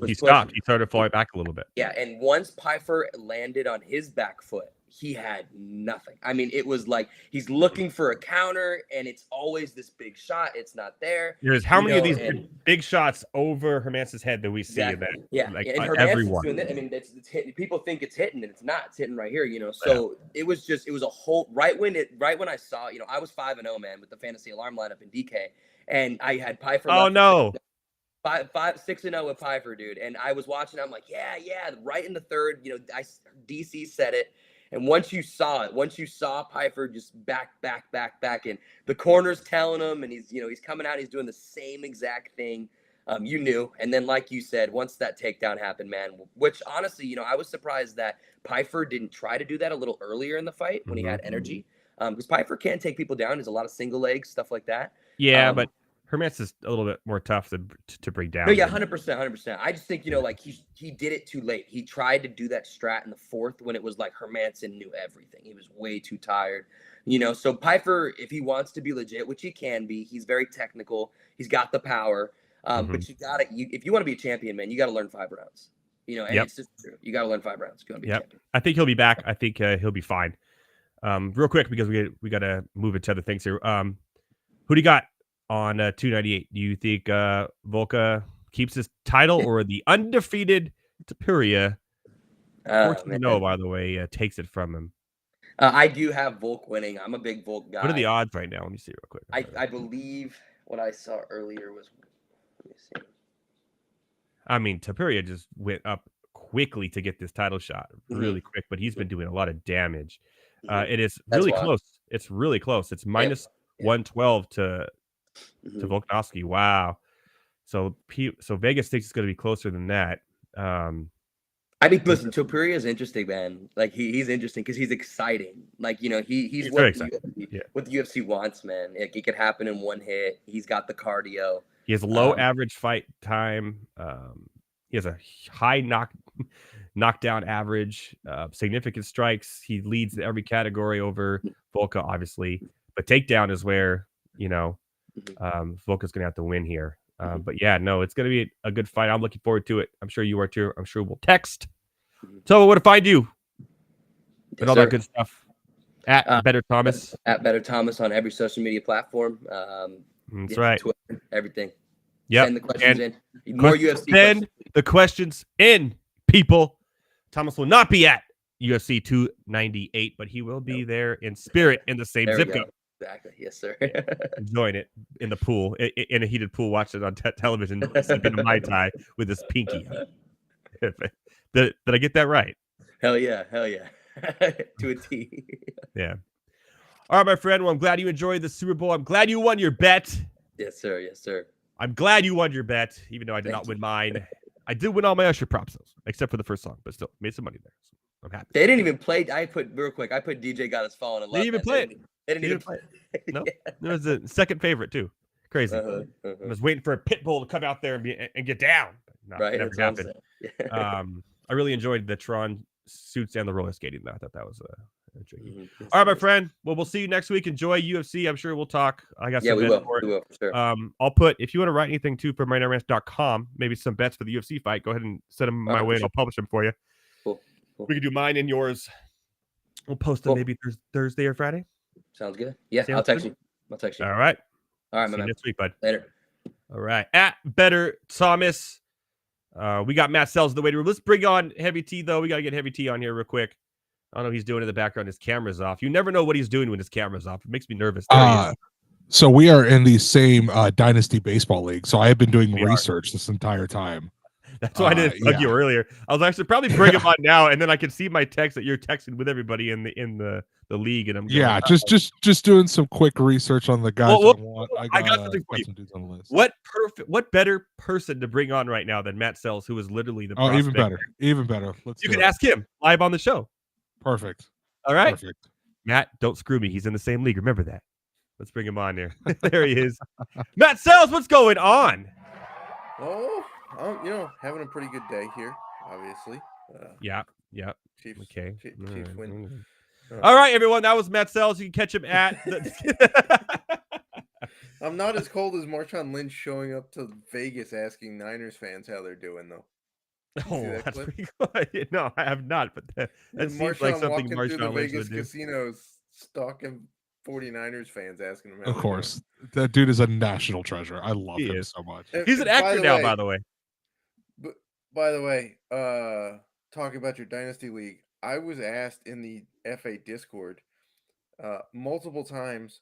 He stopped. He started to fall back a little bit.
Yeah, and once Pyfer landed on his back foot, he had nothing. I mean, it was like he's looking for a counter, and it's always this big shot. It's not there.
There's how many of these big shots over Hermanson's head that we see?
Exactly. And
everyone.
doing that. I mean, it's hitting. People think it's hitting, and it's not. It's hitting right here. So it was a whole right when I saw. I was 5-0, man, with the fantasy alarm lineup in DK, and I had Pyfer.
Oh no.
6-0 with Pyfer, dude. And I was watching. I'm like, yeah, right in the third. DC said it. And once you saw Pyfer just back, and the corner's telling him, and he's coming out, he's doing the same exact thing. You knew. And then, like you said, once that takedown happened, man, which honestly, I was surprised that Pyfer didn't try to do that a little earlier in the fight when he had energy. Because Pyfer can take people down. There's a lot of single legs, stuff like that.
Yeah, but Hermanson's a little bit more tough to bring down.
No, yeah, 100%. I just think, like he did it too late. He tried to do that strat in the 4th when it was like Hermanson knew everything. He was way too tired, So Pyfer, if he wants to be legit, which he can be, he's very technical. He's got the power. But if you want to be a champion, man, you got to learn 5 rounds. And it's just true. You got to learn 5 rounds if you want to be a champion. I
think he'll be back. I think he'll be fine. Real quick, because we got to move into other things here. Who do you got on 298? Do you think Volka keeps his title or the undefeated Tapuria, 14-0, by the way, takes it from him?
I do have Volk winning. I'm a big Volk guy.
What are the odds right now? Let me see real quick.
I believe what I saw earlier was. Let me see.
I mean, Tapuria just went up quickly to get this title shot, really quick, but he's been doing a lot of damage. It is really close. It's really close. It's minus 112 to Volkanovski. Wow. So Vegas thinks it's going to be closer than that.
I think listen, Topuria is interesting, man. Like he's interesting because he's exciting. Like he's what the UFC wants, man. Like, it could happen in one hit. He's got the cardio.
He has low average fight time. He has a high knockdown average, significant strikes. He leads every category over Volka, obviously. But takedown is where, Volka's going to have to win here. But yeah, no, it's going to be a good fight. I'm looking forward to it. I'm sure you are too. I'm sure we'll text. Tell me where to find you. And all that good stuff. At Better Thomas.
At Better Thomas on every social media platform.
That's right.
Twitter, everything.
Yep.
Send the questions in. More UFC
Send the questions in, people. Thomas will not be at UFC 298, but he will be there in spirit in the same zip code.
Exactly. Yes, sir.
Enjoying it in the pool, in a heated pool, watching it on television, sipping a Mai Tai with his pinky. Did I get that right?
Hell yeah. To a T.
Yeah. All right, my friend. Well, I'm glad you enjoyed the Super Bowl. I'm glad you won your bet.
Yes, sir.
I'm glad you won your bet, even though I did not win mine. I did win all my Usher props, except for the first song, but still made some money there. So I'm happy.
They didn't even play. I put DJ Got Us Falling in Love.
They didn't even play it.
They didn't even play
it. No, it was the second favorite too. Crazy. I was waiting for a pit bull to come out there and get down. No,
right,
never happened. I really enjoyed the Tron suits and the roller skating though. I thought that was tricky. All right, my friend. Well, we'll see you next week. Enjoy UFC. I'm sure we'll talk. I got some bets for it.
We will, for sure.
I'll put, if you want to write anything too for MindRants.com, maybe some bets for the UFC fight, go ahead and send them my way and I'll publish them for you.
Cool.
We can do mine and yours. We'll post them maybe Thursday or Friday.
Sounds good. Yeah, I'll text you.
All right.
My
man. Next week, bud.
Later.
All right. At Better Thomas. We got Matt Selz in the waiting room. Let's bring on Heavy T, though. We got to get Heavy T on here real quick. I don't know what he's doing in the background. His camera's off. You never know what he's doing when his camera's off. It makes me nervous.
So we are in the same Dynasty Baseball League. So I have been doing research this entire time.
That's why I didn't plug you earlier. I was actually probably bring him on now, and then I can see my text that you're texting with everybody in the league, and I'm going,
just doing some quick research on the guys.
I got something for you. What better person to bring on right now than Matt Selz, who is literally the prospect.
even better.
You can ask him live on the show.
Perfect.
All right, perfect. Matt, don't screw me. He's in the same league. Remember that. Let's bring him on there. There he is. Matt Selz, what's going on?
Oh, having a pretty good day here, obviously.
Yeah.
Chiefs,
okay.
Chiefs win.
All right, everyone. That was Matt Selz. You can catch him at.
I'm not as cold as Marshawn Lynch showing up to Vegas asking Niners fans how they're doing, though.
That's pretty good. No, I have not. But that seems like something Marshawn Lynch would do.
Casinos stalking 49ers fans, asking them.
Of course, that dude is a national treasure. I love him so much.
He's an actor now, by the way.
But by the way, talking about your Dynasty League, I was asked in the FA Discord multiple times,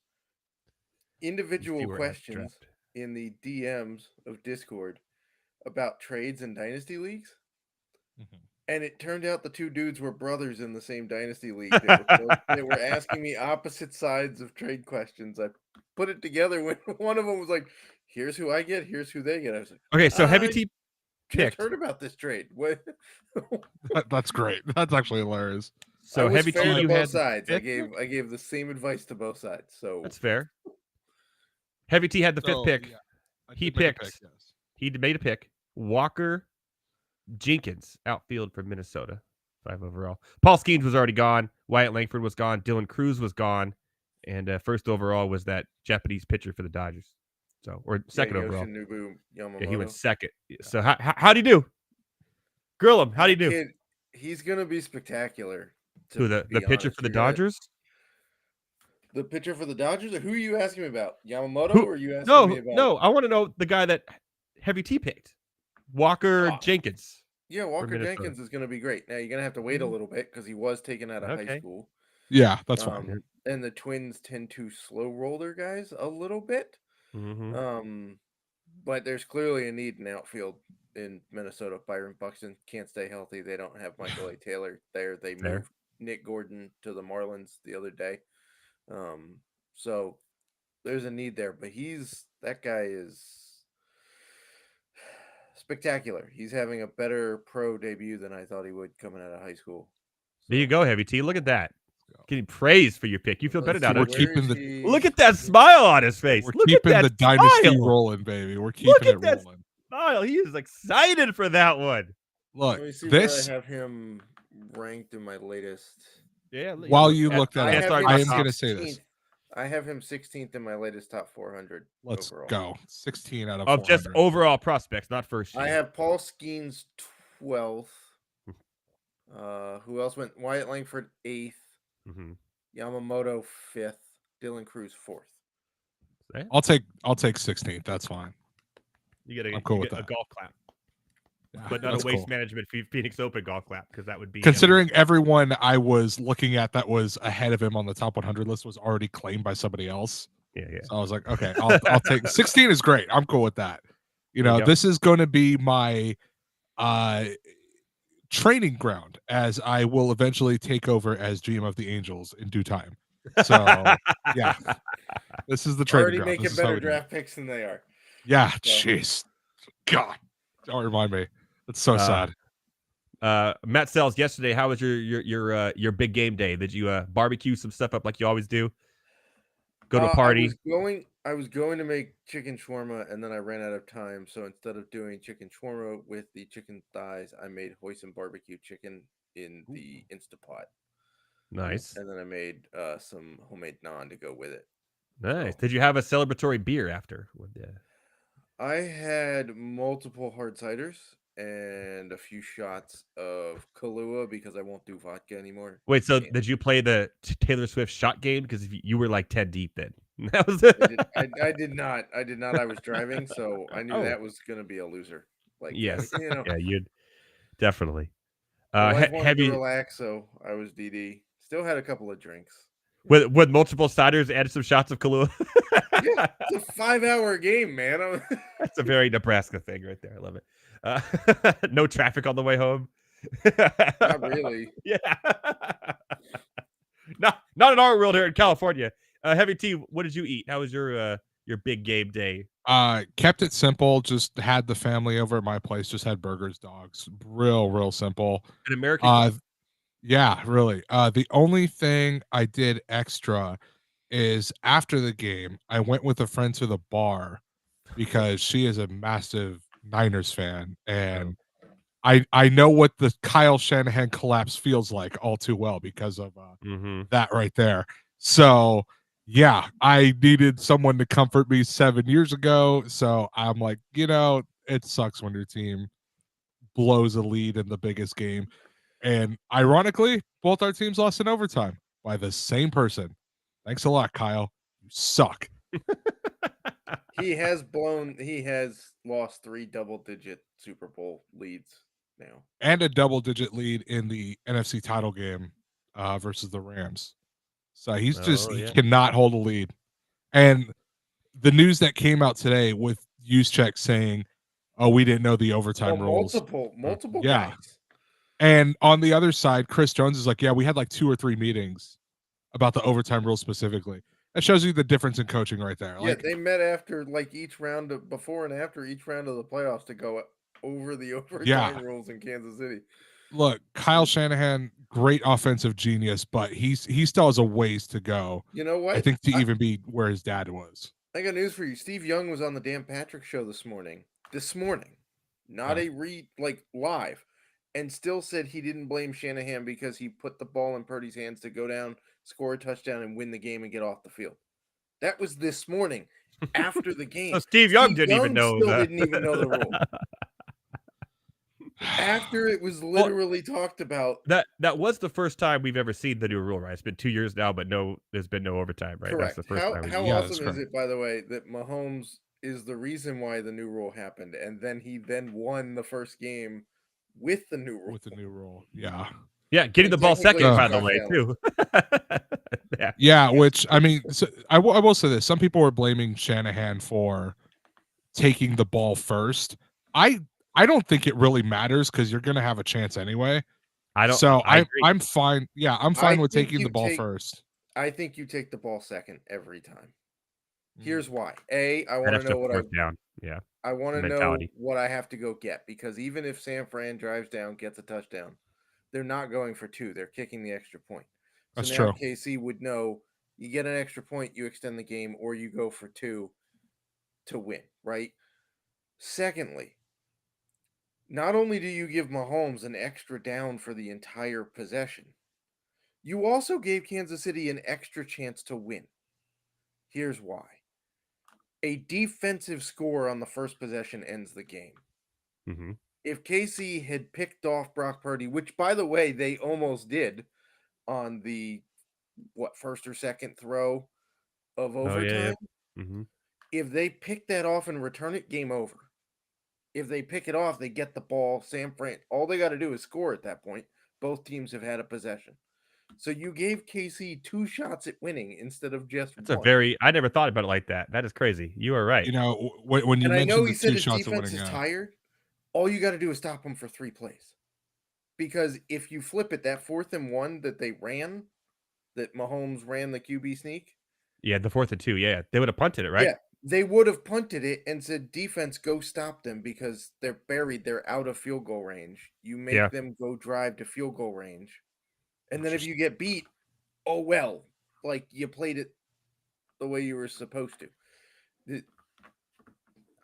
individual questions in the DMs of Discord about trades in Dynasty Leagues. And it turned out the two dudes were brothers in the same Dynasty League. They were asking me opposite sides of trade questions. I put it together when one of them was like, here's who I get, here's who they get. I was like,
okay, so Heavy T picked.
Heard about this trade. What?
That's great. That's actually hilarious.
So Heavy T, you
both sides. I gave the same advice to both sides. So
that's fair. Heavy T had the fifth pick. Yeah, he picked. He made a pick. Walker Jenkins, outfield for Minnesota, 5 overall. Paul Skeens was already gone. Wyatt Langford was gone. Dylan Cruz was gone, and first overall was that Japanese pitcher for the Dodgers. So, or second overall. Yeah, he went second. So how do you do? Grill him. How do you do?
Kid, he's gonna be spectacular.
Who the pitcher for the Dodgers?
The pitcher for the Dodgers? Or who are you asking me about? Yamamoto? Or are you asking me about?
No, I want to know the guy that Heavy T picked. Walker Jenkins.
Yeah, Walker Jenkins is going to be great. Now, you're going to have to wait a little bit because he was taken out of high school.
Yeah, that's fine.
And the Twins tend to slow roll their guys a little bit. But there's clearly a need in outfield in Minnesota. Byron Buxton can't stay healthy. They don't have Michael A. Taylor there. They moved Nick Gordon to the Marlins the other day. So there's a need there. But that guy is spectacular. He's having a better pro debut than I thought he would coming out of high school.
There you go, Heavy T. Look at that. Getting praise for your pick. You feel better now.
We're keeping the
look at that smile on his face.
We're
look
keeping
at
the
that
dynasty
smile.
rolling, baby. We're keeping it rolling.
Smile. He is excited for that one.
Look,
let me see where I have him ranked in my latest.
Yeah. While you look that up, I am going to say this.
I have him 16th in my latest top 400.
Let's
overall.
go. 16 out of 400.
Just overall prospects, not first year.
I have Paul Skeens 12th. Who else went? Wyatt Langford 8th. Yamamoto 5th. Dylan Cruz 4th.
I'll take 16th. That's fine.
You get a golf clap.
Yeah,
but not a waste management Phoenix Open golf clap, because that would be
considering everyone I was looking at that was ahead of him on the top 100 list was already claimed by somebody else.
Yeah.
So I was like, okay, I'll take 16 is great. I'm cool with that. This is going to be my training ground as I will eventually take over as GM of the Angels in due time. So yeah, this is the training ground.
Already making better draft picks than they are.
Yeah, jeez, God, don't remind me. That's so sad.
Matt Selz, yesterday, how was your big game day? Did you barbecue some stuff up like you always do? Go to a party?
I was going to make chicken shawarma, and then I ran out of time. So instead of doing chicken shawarma with the chicken thighs, I made hoisin barbecue chicken in the Instapot.
Nice.
And then I made some homemade naan to go with it.
Nice. Did you have a celebratory beer after?
I had multiple hard ciders and a few shots of Kahlua because I won't do vodka anymore.
Wait, so did you play the Taylor Swift shot game? Because you were like 10 deep then. That was
I did not. I was driving, so I knew that was going to be a loser.
Yes. Yeah, you'd definitely.
Heavy to relax, so I was DD. Still had a couple of drinks.
With multiple ciders and some shots of Kahlua.
Yeah, it's a 5-hour game, man.
That's a very Nebraska thing right there. I love it. No traffic on the way home.
Not really.
Yeah. Not in our world here in California. Heavy T, what did you eat? How was your big game day?
Kept it simple. Just had the family over at my place. Just had burgers, dogs. Real simple.
An American.
Yeah, really. The only thing I did extra is after the game, I went with a friend to the bar because she is a massive Niners fan, and I know what the Kyle Shanahan collapse feels like all too well because of that right there. So yeah, I needed someone to comfort me 7 years ago. So I'm like, it sucks when your team blows a lead in the biggest game. And ironically, both our teams lost in overtime by the same person. Thanks a lot, Kyle. You suck.
He has lost 3 double-digit Super Bowl leads now.
And a double-digit lead in the NFC title game versus the Rams. So he cannot hold a lead. And the news that came out today with Juszczyk saying, "Oh, we didn't know the overtime rules."
Multiple guys.
And on the other side, Chris Jones is like, "Yeah, we had like 2 or 3 meetings about the overtime rules specifically." That shows you the difference in coaching right there.
Yeah, they met after each round before and after each round of the playoffs to go over the overtime rules in Kansas City.
Look, Kyle Shanahan, great offensive genius, but he still has a ways to go.
You know what?
I think to even be where his dad was.
I got news for you. Steve Young was on the Dan Patrick show this morning, not live, and still said he didn't blame Shanahan because he put the ball in Purdy's hands to go down, score a touchdown, and win the game and get off the field. That was this morning after the game.
So Steve Young didn't even know
the rule. After it was literally talked about.
That was the first time we've ever seen the new rule, right? It's been 2 years now, but there's been no overtime, right?
Correct.
That's the first time.
How awesome is it, by the way, that Mahomes is the reason why the new rule happened, and then he won the first game with the new rule.
Yeah.
Yeah, getting the ball
technically
second,
it's
by the way,
touchdown.
too.
Yeah, which I mean, so I will say this: some people were blaming Shanahan for taking the ball first. I don't think it really matters because you're going to have a chance anyway.
I
So
agree.
I'm fine. Yeah, I'm fine with
think
taking the
you
ball
take-
first.
I think you take the ball second every time.
Mm.
Here's why. I
That
want to
extra
know what
fourth down. Yeah.
I want to know
mentality.
what I have to go get, because even if San Fran drives down, gets a touchdown, they're not going for 2. They're kicking the extra point. So
That's
now
true.
KC would know you get an extra point, you extend the game, or you go for 2 to win, right? Secondly, not only do you give Mahomes an extra down for the entire possession, you also gave Kansas City an extra chance to win. Here's why. A defensive score on the first possession ends the game.
Mm-hmm.
If KC had picked off Brock Purdy, which, by the way, they almost did on the, first or second throw of overtime,
Mm-hmm.
if they pick that off and return it, game over. If they pick it off, they get the ball. San Fran, all they got to do is score at that point. Both teams have had a possession. So you gave KC 2 shots at winning instead of just
That's
one.
I never thought about it like that. That is crazy. You are right.
You know, when you
And I know
mentioned
he
the
said
2
his
shots of
defense
winning,
is tired. All you got to do is stop them for 3 plays. Because if you flip it, that 4th and 1 that they ran, that Mahomes ran the QB sneak.
Yeah, the 4th and 2. Yeah, they would have punted it, right?
Yeah, they would have punted it and said, defense, go stop them because they're buried. They're out of field goal range. You make them go drive to field goal range. And then if you get beat, oh, well, like you played it the way you were supposed to.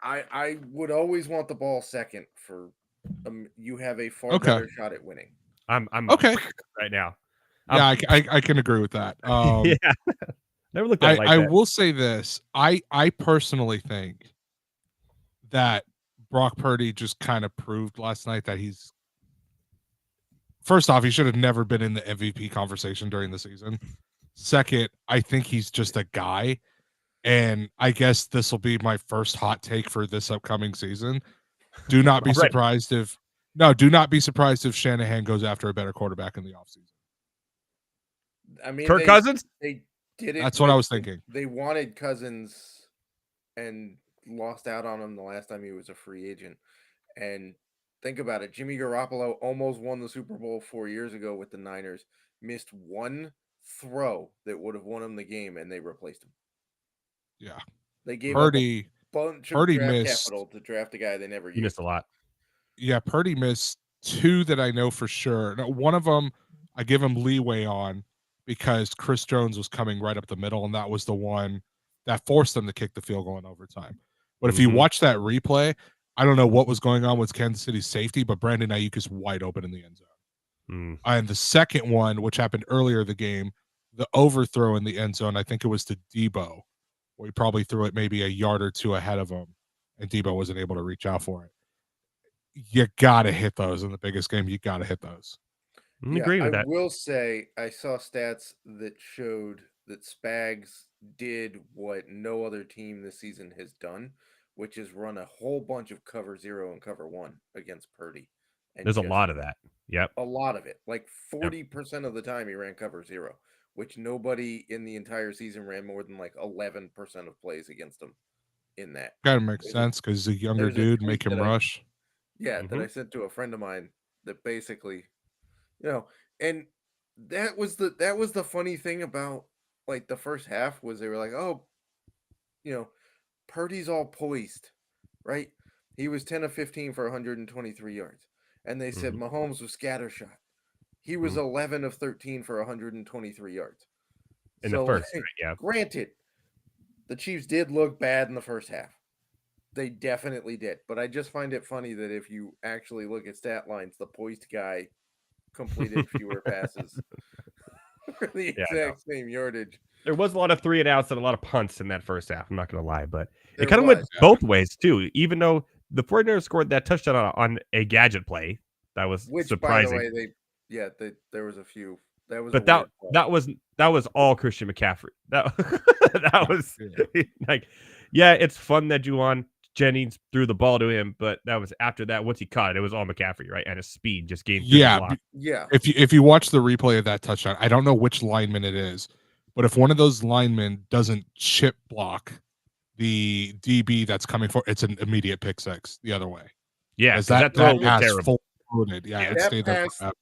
I would always want the ball second for you have a far
Okay.
better shot at winning.
I'm
Okay.
right now.
Yeah, I can agree with that.
Yeah. Never looked at it like
I
that.
will say this. I personally think that Brock Purdy just kind of proved last night that he's, first off, he should have never been in the MVP conversation during the season. Second, I think he's just a guy. And I guess this will be my first hot take for this upcoming season. Do not be surprised if Shanahan goes after a better quarterback in the offseason.
I mean,
Kirk Cousins?
They did it.
That's what I was thinking.
They wanted Cousins and lost out on him the last time he was a free agent. And think about it. Jimmy Garoppolo almost won the Super Bowl 4 years ago with the Niners, missed one throw that would have won him the game, and they replaced him.
Yeah.
They gave
Purdy,
up a bunch of
Purdy
draft
missed,
capital to draft a guy they never used.
He missed a lot.
Yeah, Purdy missed 2 that I know for sure. Now, one of them I give him leeway on because Chris Jones was coming right up the middle, and that was the one that forced them to kick the field goal in overtime. But if you watch that replay, I don't know what was going on with Kansas City's safety, but Brandon Ayuk is wide open in the end zone. And the second one, which happened earlier in the game, the overthrow in the end zone, I think it was to Debo, where he probably threw it maybe a yard or 2 ahead of him, and Debo wasn't able to reach out for it. You got to hit those in the biggest game. You got to hit those.
I agree with that.
I will say I saw stats that showed that Spags did what no other team this season has done, which is run a whole bunch of cover 0 and cover 1 against Purdy. And
there's a lot of that. Yep.
A lot of it. Like 40% of the time he ran cover 0, which nobody in the entire season ran more than like 11% of plays against him in that.
Gotta make sense because he's a younger dude, make him rush.
That I sent to a friend of mine that basically, and that was the funny thing about like the first half was they were like, oh, Purdy's all poised, right? He was 10 of 15 for 123 yards. And they said Mahomes was scattershot. He was 11 of 13 for 123 yards.
In the first, yeah.
Granted, the Chiefs did look bad in the first half. They definitely did. But I just find it funny that if you actually look at stat lines, the poised guy completed fewer passes for the exact same yardage.
There was a lot of 3 and outs and a lot of punts in that first half. I'm not going to lie, but it kind of went both ways too. Even though the 49ers scored that touchdown on a gadget play, that was surprising.
By the way, there was a few. That was,
but that was all Christian McCaffrey. That was like, it's fun that Juwan Jennings threw the ball to him, but that was after that. Once he caught it, it was all McCaffrey, right? And his speed just gained through the block.
Yeah.
If you watch the replay of that touchdown, I don't know which lineman it is, but if one of those linemen doesn't chip block the DB that's coming for, it's an immediate pick six the other way.
Yeah,
As
that throw was
pass
terrible.
floated. Yeah, it
That
stayed there
pass
forever.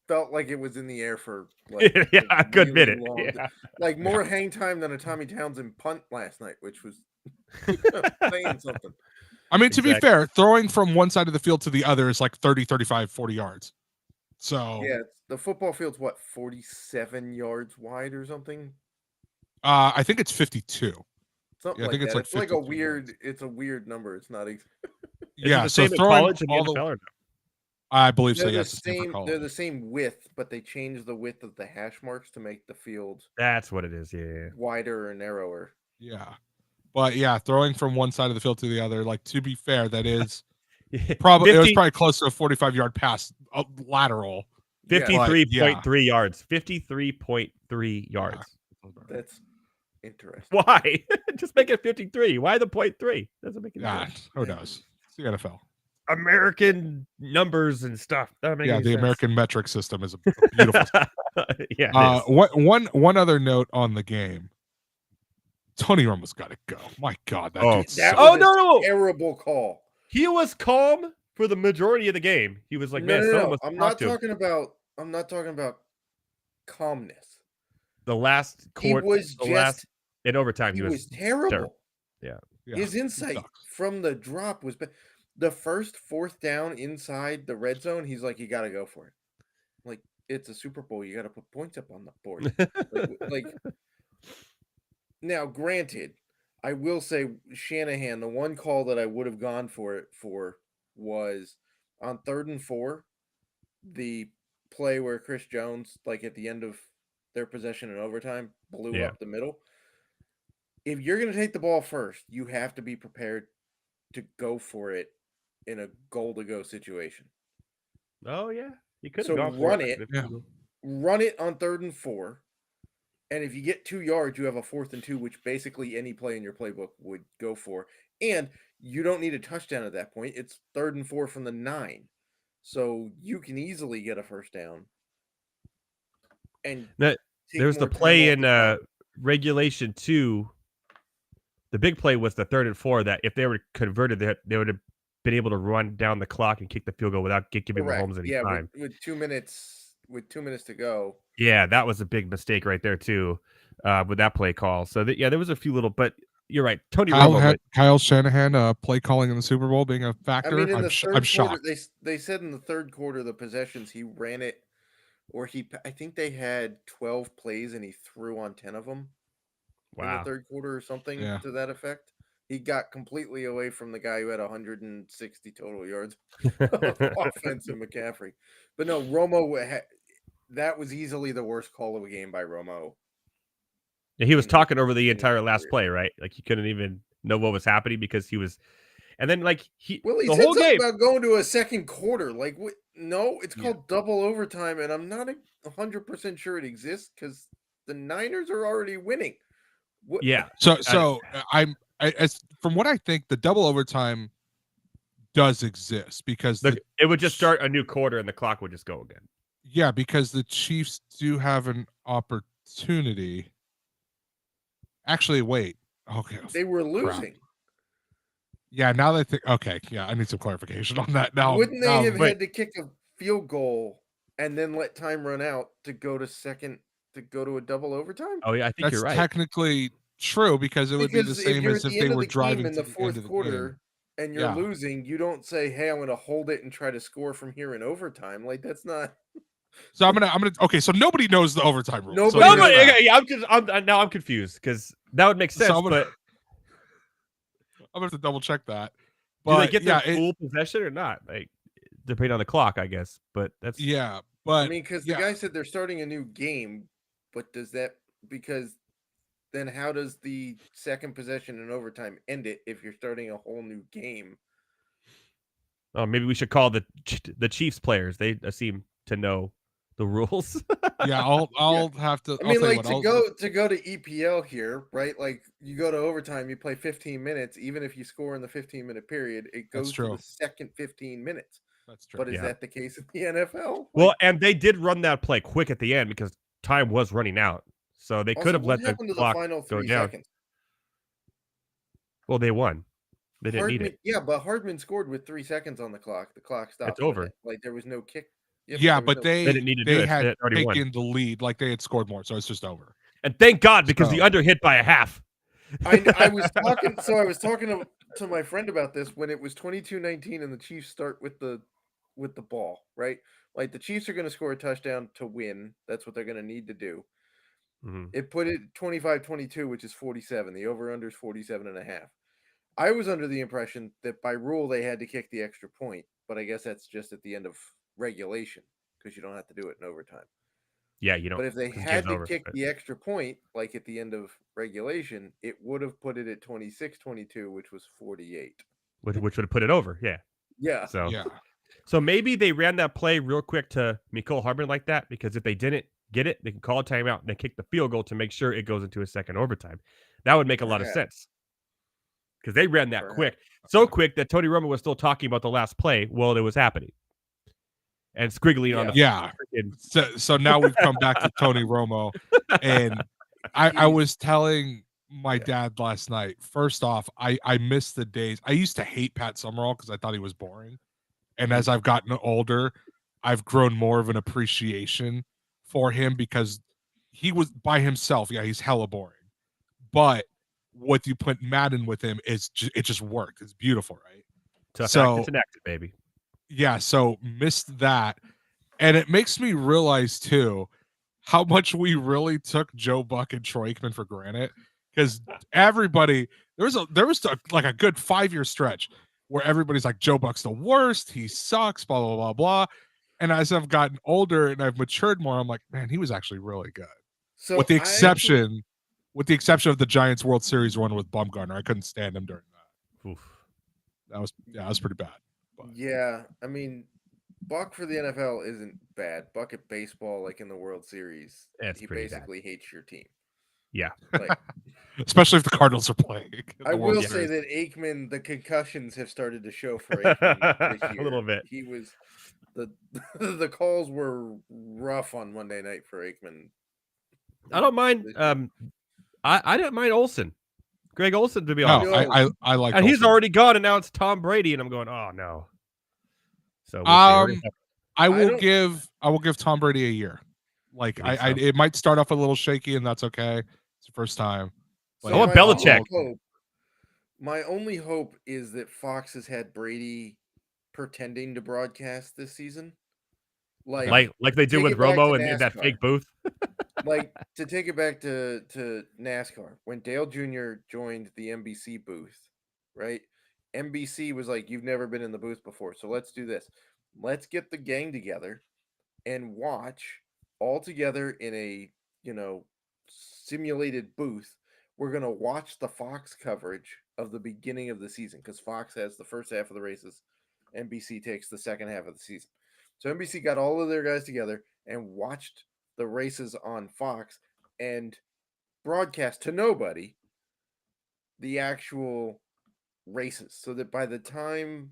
felt like it was in the air for like
Yeah, I could admit it.
long-
Yeah.
like more hang time than a Tommy Townsend punt last night, which was saying something.
I mean, to be
Exactly.
fair, throwing from one side of the field to the other is like 30, 35, 40 yards. So
Yeah, the football field's what, 47 yards wide or something?
I think it's 52.
Something
Yeah, I
like
think it's
that.
like
It's like a
52
weird.
yards.
It's a weird number. It's not.
Is
Yeah,
it the
so
same in
throwing
college and the
all the-
NFL or no?
I believe so.
They're the
Yes, it's
same.
different
They're
color.
the same width, but they changed the width of the hash marks to make the field
That's what it is. Yeah.
wider or narrower.
Yeah, but yeah, throwing from one side of the field to the other. Like, to be fair, that is
Yeah.
probably it was
50
probably close to a 45-yard pass lateral.
Yeah,
53.3 yards. 53.3 yards.
that's interesting.
Why? Just make it 53. Why the 0.3? Doesn't make any
Yeah,
sense.
who knows? It's the NFL.
American numbers and stuff. Doesn't make
Yeah,
any
the
sense.
American metric system is a beautiful.
Yeah. it is.
One other note on the game. Tony Romo's got to go. My God, that
Oh.
dude.
That
Oh,
was a
no.
terrible call.
He was calm for the majority of the game. He was like,
No,
man,
no,
someone
no.
must
I'm
talk
not
to him.
talking about. I'm not talking about calmness.
The last
He
quarter,
was
the
just.
last in overtime,
He was terrible.
Yeah,
His
he
insight
sucks.
from the drop was the first fourth down inside the red zone. He's like, you got to go for it. Like, it's a Super Bowl. You got to put points up on the board. like, now, granted, I will say Shanahan, the one call that I would have gone for it for was on 3rd and 4, the play where Chris Jones, like at the end of their possession in overtime, blew
Yeah.
up the middle. If you're going to take the ball first, you have to be prepared to go for it in a goal-to-go situation.
Oh, yeah. You could have
So
gone for
run
it.
it.
Yeah.
Run it on 3rd and 4. And if you get 2 yards, you have a 4th and 2, which basically any play in your playbook would go for. And you don't need a touchdown at that point. It's 3rd and 4 from the 9. So you can easily get a first down. And
That-
take
There's the
more time
play
off
in
the clock.
regulation 2. The big play was the 3rd and 4 that if they were converted, they would have been able to run down the clock and kick the field goal without giving
Correct.
Mahomes any
Yeah,
time.
with 2 minutes to go.
Yeah, that was a big mistake right there too, with that play call. So there was a few little, but you're right. Tony Romo.
Kyle Shanahan play calling in the Super Bowl being a factor.
I mean, in the
I'm
third quarter,
shocked.
they said in the third quarter, the possessions, he ran it, or I think they had 12 plays and he threw on 10 of them in the
Wow.
third quarter or something
Yeah.
to that effect. He got completely away from the guy who had 160 total yards of offense in McCaffrey. But no, Romo, that was easily the worst call of a game by Romo.
Yeah, he was
in
talking over the
his
entire last
career.
play, right? Like he couldn't even know what was happening because he was, and then like
Well, he
the
said
whole
something
game.
about going to a second quarter. Like, no, it's
Yeah.
called double overtime, and I'm not 100% sure it exists because the Niners are already winning. What,
Yeah,
So as from what I think, the double overtime does exist because
it would just start a new quarter and the clock would just go again.
yeah, because the Chiefs do have an opportunity. Actually, wait. Okay.
they were losing.
Yeah, now that I think, okay, yeah, I need some clarification on that. Now,
Wouldn't they
now,
have
wait.
had to kick a field goal and then let time run out to go to a double overtime?
Oh yeah, I think
That's
you're right.
technically true because it would be the
Because if
same
you're
as
at
if
the
they
end of
were
the game
driving
in
to
the
the end
fourth
of the
quarter
game.
and you're
Yeah.
losing, you don't say, "Hey, I'm going to hold it and try to score from here in overtime." Like that's not.
So I'm gonna. Okay, so nobody knows the overtime rule.
Nobody
so
No,
there's
but
that.
yeah, now I'm confused because that would make sense.
So I'm gonna,
but
I'm gonna have to double check that.
do they
But
get
yeah,
their full possession or not? Like depending on the clock, I guess. But that's
yeah, but
I mean, because the guy said they're starting a new game, but does that because then how does the second possession in overtime end it if you're starting a whole new game?
maybe we should call the Chiefs players. They seem to know the rules.
Yeah, I'll have to.
I
I'll
mean,
tell you
like
what,
to go to EPL here, right? Like you go to overtime, you play 15 minutes. Even if you score in the 15-minute period, it
That's
goes to
true.
the second 15 minutes.
That's true.
But is
Yeah.
that the case in the NFL?
Well,
Like,
and they did run that play quick at the end because time was running out. So they could
also,
have
what
let the
happened to the
clock
final
go
3
down.
seconds?
Well, they won. They didn't need
Hardman,
it.
yeah, but Hardman scored with 3 seconds on the clock. The clock stopped. when
over.
that- Like there was no kick.
Yeah,
there was
but
no-
they
didn't need to do it. They
had
had already won.
taken the lead, like they had scored more, so it's just over.
And thank God, because the
So-
under hit by a half.
I was talking. So I was talking to my friend about this when it was 22-19 and the Chiefs start with the ball, right? Like the Chiefs are going to score a touchdown to win. That's what they're going to need to do.
Mhm.
It put it 25-22, which is 47. The over-under is 47.5. I was under the impression that by rule they had to kick the extra point, but I guess that's just at the end of regulation because you don't have to do it in overtime.
Yeah, you know.
But if they
'cause
had
game's
to
over,
kick
but-
the extra point, like at the end of regulation, it would have put it at 26-22, which was 48.
which would have put it over. Yeah.
Yeah.
So
Yeah,
so maybe they ran that play real quick to Mecole Hardman like that because if they didn't get it, they can call a timeout and they kick the field goal to make sure it goes into a second overtime. That would make a lot of
Perhaps.
sense because they ran that
Perhaps.
quick, so quick that Tony Romo was still talking about the last play while it was happening, and squiggly on the
yeah.
freaking-
So now we've come back to Tony Romo, and I was telling my dad last night. First off, I missed the days. I used to hate Pat Summerall because I thought he was boring, and as I've gotten older, I've grown more of an appreciation for him because he was by himself. Yeah, he's hella boring, but what you put Madden with him is it just worked. It's beautiful, right?
tough
so-
acted and acted, baby.
Yeah, so missed that. And it makes me realize too how much we really took Joe Buck and Troy Aikman for granted. Because everybody, there was like a good 5-year stretch where everybody's like, Joe Buck's the worst, he sucks, blah, blah, blah, blah. And as I've gotten older and I've matured more, I'm like, man, he was actually really good.
So
with the
I
exception of the Giants World Series run with Bumgarner. I couldn't stand him during that.
Oof.
That was pretty bad. But
yeah, I mean, Buck for the NFL isn't bad. Buck at baseball, like in the World Series,
It's
he
pretty bad.
basically hates your team.
Yeah.
Like,
especially if the Cardinals are playing. in
I
the World
will say
Series.
that Aikman, the concussions have started to show for Aikman this
A
year.
little bit.
He was the calls were rough on Monday night for Aikman.
I don't mind. I didn't mind Olsen, Greg Olsen, to be honest.
No, I like.
And he's
Olsen.
already gone, and now it's Tom Brady, and I'm going, oh no. So we'll see.
I will
don't-
give Tom Brady a year. Like
You think so?
it might start off a little shaky, and that's okay. It's the first time.
I want
my only
Belichick.
hope- My only hope is that Fox has had Brady pretending to broadcast this season.
like they did
take
with
it back
Romo
to
and in that
NASCAR.
fake booth.
Like to take it back to NASCAR when Dale Jr. joined the NBC booth, right? NBC was like, "You've never been in the booth before, so let's do this. Let's get the gang together and watch all together in a simulated booth. We're gonna watch the Fox coverage of the beginning of the season because Fox has the first half of the races, NBC takes the second half of the season. So NBC got all of their guys together and watched the races on Fox and broadcast to nobody the actual races so that by the time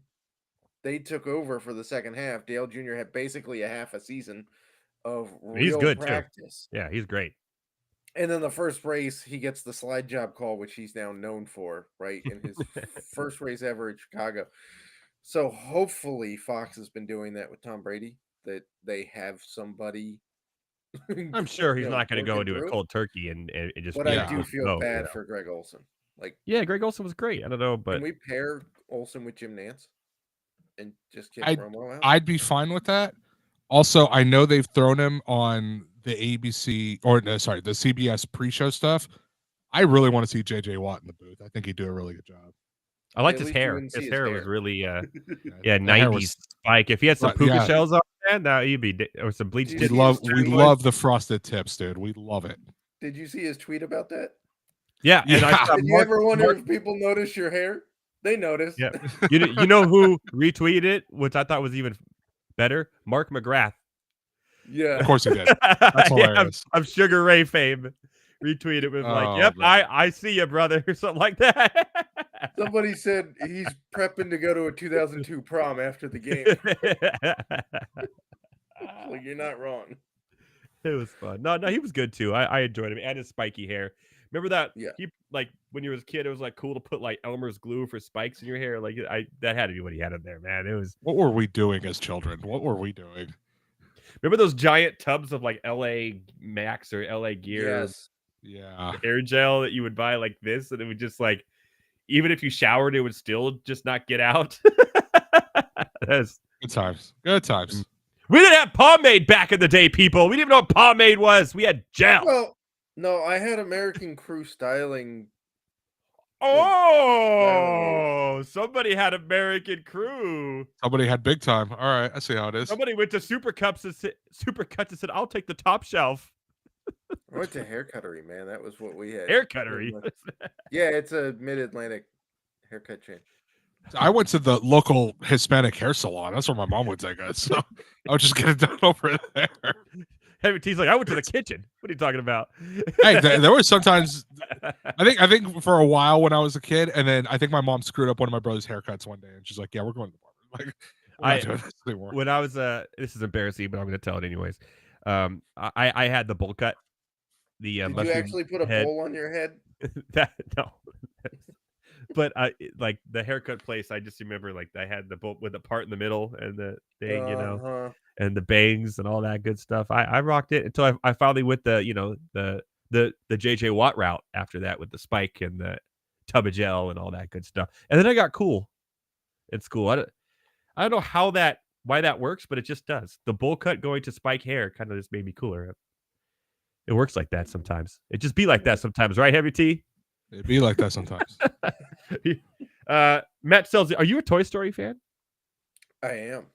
they took over for the second half, Dale Jr. had basically a half a season of
He's
real
good, too.
practice.
Yeah, he's great.
And then the first race, he gets the slide job call, which he's now known for, right? In his first race ever in Chicago. So hopefully Fox has been doing that with Tom Brady, that they have somebody.
I'm sure he's not going to go
working
into
through
a
it.
cold turkey and just.
But
be
I
like,
do
let's
feel
go,
bad
you know?
for Greg Olsen. Like,
Yeah, Greg Olsen was great. I don't know, but
can we pair Olsen with Jim Nance and just kick
I'd-
Romo out?
I'd be fine with that. Also, I know they've thrown him on the ABC the CBS pre-show stuff. I really want to see JJ Watt in the booth. I think he'd do a really good job.
I liked
At
his
least you
hair.
wouldn't
His
see
hair was really
The hair
90s
was-
spike. If he had some
But,
puka
yeah.
shells on, man, now he'd be or some bleached.
Did
We
you
titties.
love
see
we
his-
love the frosted tips, dude. We love it.
Did you see his tweet about that?
Yeah, and I
Yeah.
saw
Did you
Mark-
ever wonder
Mark-
if people notice your hair? They notice.
Yeah. you know who retweeted it, which I thought was even better? Mark McGrath.
Yeah.
Of course he did. That's
Yeah,
hilarious.
of Sugar Ray fame. Retweeted with like,
Oh,
"Yep,
man.
I see you, brother," or something like that.
Somebody said he's prepping to go to a 2002 prom after the game. Like, you're not wrong.
It was fun. No, he was good too. I enjoyed him and his spiky hair. Remember that?
Yeah.
He like when you was a kid, it was like cool to put like Elmer's glue for spikes in your hair. Like that had to be what he had in there, man. It was.
What were we doing as children? What were we doing?
Remember those giant tubs of like LA Max or LA Gear
Yes.
Yeah.
hair gel that you would buy like this, and it would just like, even if you showered, it would still just not get out. That's
Good times. Good times.
We didn't have pomade back in the day, people. We didn't even know what pomade was. We had gel.
Well, no, I had American Crew styling.
Oh, somebody had American Crew.
Somebody had big time. All right, I see how it is.
Somebody went to Super Cuts and said, "I'll take the top shelf."
I went to Hair Cuttery, man. That was what we had.
Hair cuttery.
Yeah, it's a mid-Atlantic haircut chain.
I went to the local Hispanic hair salon. That's where my mom would take us. So I would just get it done over there.
Heavy T's like, I went to the kitchen. What are you talking about?
Hey, there was sometimes. I think for a while when I was a kid, and then I think my mom screwed up one of my brother's haircuts one day, and she's like, "Yeah, we're going to the barber." Like, we're not doing this anymore.
When I was this is embarrassing, but I'm going to tell it anyways. I had the bowl cut. The
Did you actually put a bowl on your head?
No. But like the haircut place, I just remember like I had the bowl with the part in the middle and the thing, and the bangs and all that good stuff. I rocked it until I finally went the JJ Watt route after that with the spike and the tub of gel and all that good stuff. And then I got cool in school. I don't know why that works, but it just does. The bowl cut going to spike hair kind of just made me cooler. It works like that sometimes. It just be like that sometimes, right, Heavy T?
It'd be like that sometimes.
Matt Selz, are you a Toy Story fan?
I am.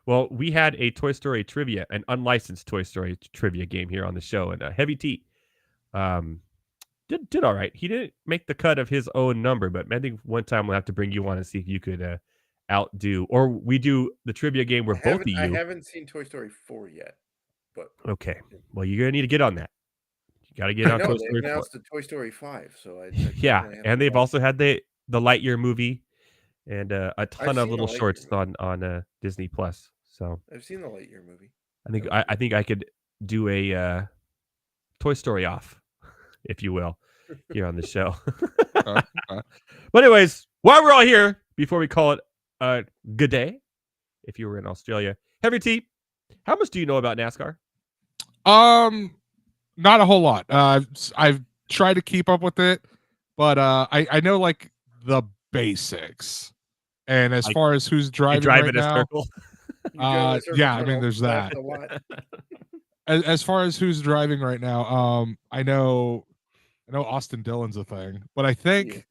Well, we had a Toy Story trivia, an unlicensed Toy Story trivia game here on the show, and Heavy T did all right. He didn't make the cut of his own number, but I think one time we'll have to bring you on and see if you could outdo, or we do the trivia game where both of you.
I haven't seen Toy Story 4 yet, but
okay. Well, you're gonna need to get on that. You got to get on Toy Story 4.
They announced the Toy Story 5, so
yeah, and they've also had the Lightyear movie and a ton of little shorts on Disney Plus. So
I've seen the Lightyear movie.
I think I could do a Toy Story off, if you will, here on the show. But anyways, while we're all here, before we call it a good day, if you were in Australia, Heavy T, how much do you know about NASCAR?
Not a whole lot. I've tried to keep up with it, but I know like the basics. And as far as who's driving right now,
circle.
Yeah, I mean there's that. As far as who's driving right now, I know Austin Dillon's a thing, but I think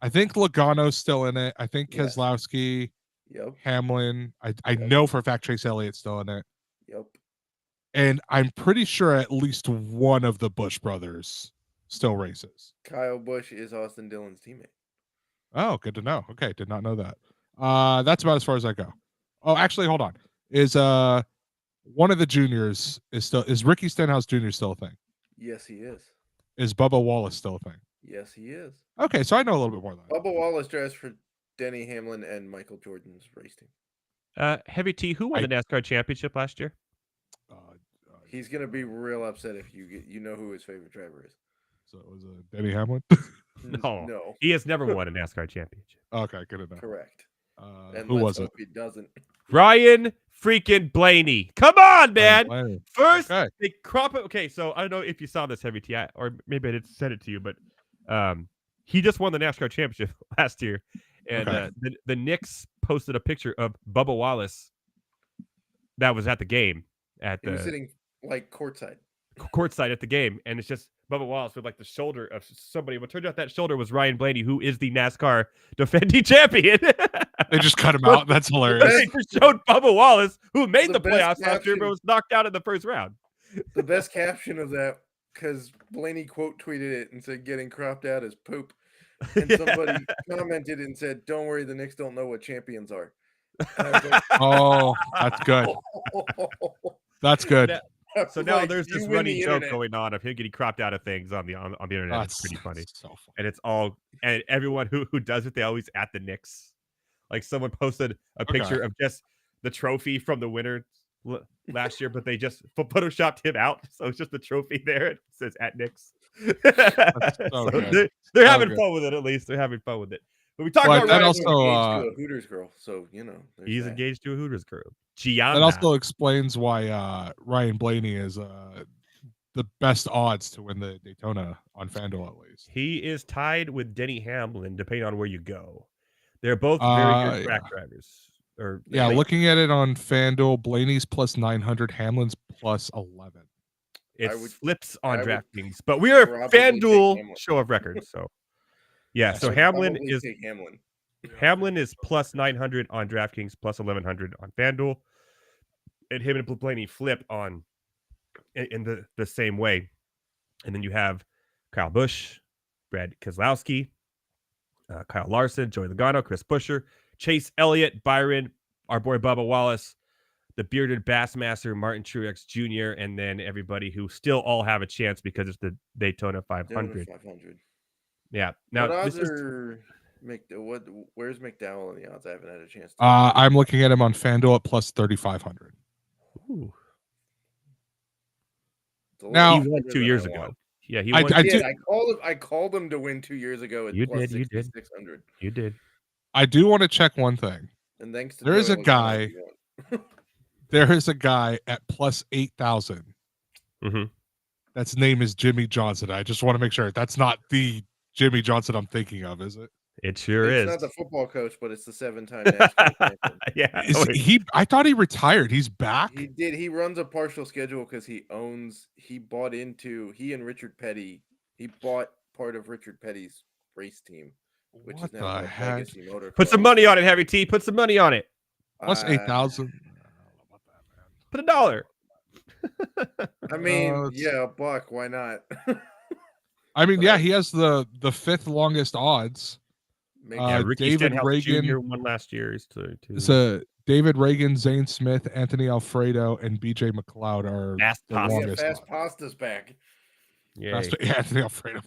Logano's still in it. I think Keselowski, Hamlin. I know for a fact Chase Elliott's still in it.
Yep.
And I'm pretty sure at least one of the Busch brothers still races.
Kyle Busch is Austin Dillon's teammate.
Oh, good to know. Okay, did not know that. That's about as far as I go. Oh, actually, hold on. Is one of the juniors is Ricky Stenhouse Jr. still a thing?
Yes, he is.
Is Bubba Wallace still a thing?
Yes, he is.
Okay, so I know a little bit more than that.
Bubba Wallace drives for Denny Hamlin and Michael Jordan's race team.
Heavy T, who won the NASCAR championship last year?
He's gonna be real upset if you know who his favorite driver is.
So it was Denny Hamlin?
No, he has never won a NASCAR championship.
Okay, good enough.
Correct.
Who was it?
He doesn't.
Ryan freaking Blaney. Come on, man. First,
okay.
they crop it. Okay, so I don't know if you saw this, Heavy T, or maybe I didn't send it to you, but he just won the NASCAR championship last year. And the Knicks posted a picture of Bubba Wallace that was at the game.
He was sitting like courtside
at the game, and it's just Bubba Wallace with like the shoulder of somebody. But turned out that shoulder was Ryan Blaney, who is the NASCAR defending champion.
They just cut him out. That's hilarious.
They just showed Bubba Wallace, who made the playoffs last year, but was knocked out in the first round.
The best caption of that, because Blaney quote tweeted it and said, "Getting cropped out is poop," and somebody commented and said, "Don't worry, the Knicks don't know what champions are."
Like, oh, that's good. That's good.
So now
Like,
there's
you
this
win
running
the
joke
internet.
going on of him getting cropped out of things on the internet.
That's
It's pretty funny.
so funny.
And it's all, and everyone who does it, they always at the Knicks. Like someone posted a picture of just the trophy from the winner last year, but they just photoshopped him out, so it's just the trophy there. It says at Knicks.
So good.
They're
So
having
good.
fun with it. At least they're having fun with it. But we talk
But
about
that
Ryan.
also,
engaged to a Hooters girl, so there's
He's
that.
engaged to a Hooters girl. Gianna.
that also explains why Ryan Blaney is the best odds to win the Daytona on FanDuel, at least.
He is tied with Denny Hamlin, depending on where you go. They're both very good track drivers. Or
looking at it on FanDuel, Blaney's plus 900, Hamlin's plus 11.
It flips on DraftKings, but we are FanDuel show of records. So yeah, so Hamlin is Hamlin is plus 900 on DraftKings, plus 1100 on FanDuel, and him and Blaney flip on in the same way. And then you have Kyle Busch, Brad Keselowski, Kyle Larson, Joey Logano, Chris Buescher, Chase Elliott, Byron, our boy Bubba Wallace, the bearded Bassmaster, Martin Truex Jr., and then everybody who still all have a chance because it's the Daytona 500. Yeah. Now,
what odds are where's McDowell in the odds? I haven't had a chance to.
I'm looking at him on FanDuel at plus 3,500.
Ooh.
Now,
he won 2 years ago. Yeah, he
won.
I
called him to win 2 years ago at plus 6,600.
You did.
I do want to check one thing.
And thanks to
there is a guy at plus 8,000.
Mm-hmm.
That's name is Jimmy Johnson. I just want to make sure that's not the Jimmy Johnson I'm thinking of, is it?
It sure is.
It's not the football coach, but it's the 7-time NASCAR champion.
Yeah.
I thought he retired. He's back.
He did. He runs a partial schedule because he and Richard Petty. He bought part of Richard Petty's race team, which is now Legacy Motocross.
Put some money on it, Heavy T. Put some money on it.
Plus 8,000.
Put $1.
I mean, $1. Why not?
I mean, yeah, he has the 5th longest odds.
David Reagan won last year.
So David Reagan, Zane Smith, Anthony Alfredo, and BJ McLeod are
the longest.
Fast Pasta's back.
Yeah,
Anthony Alfredo.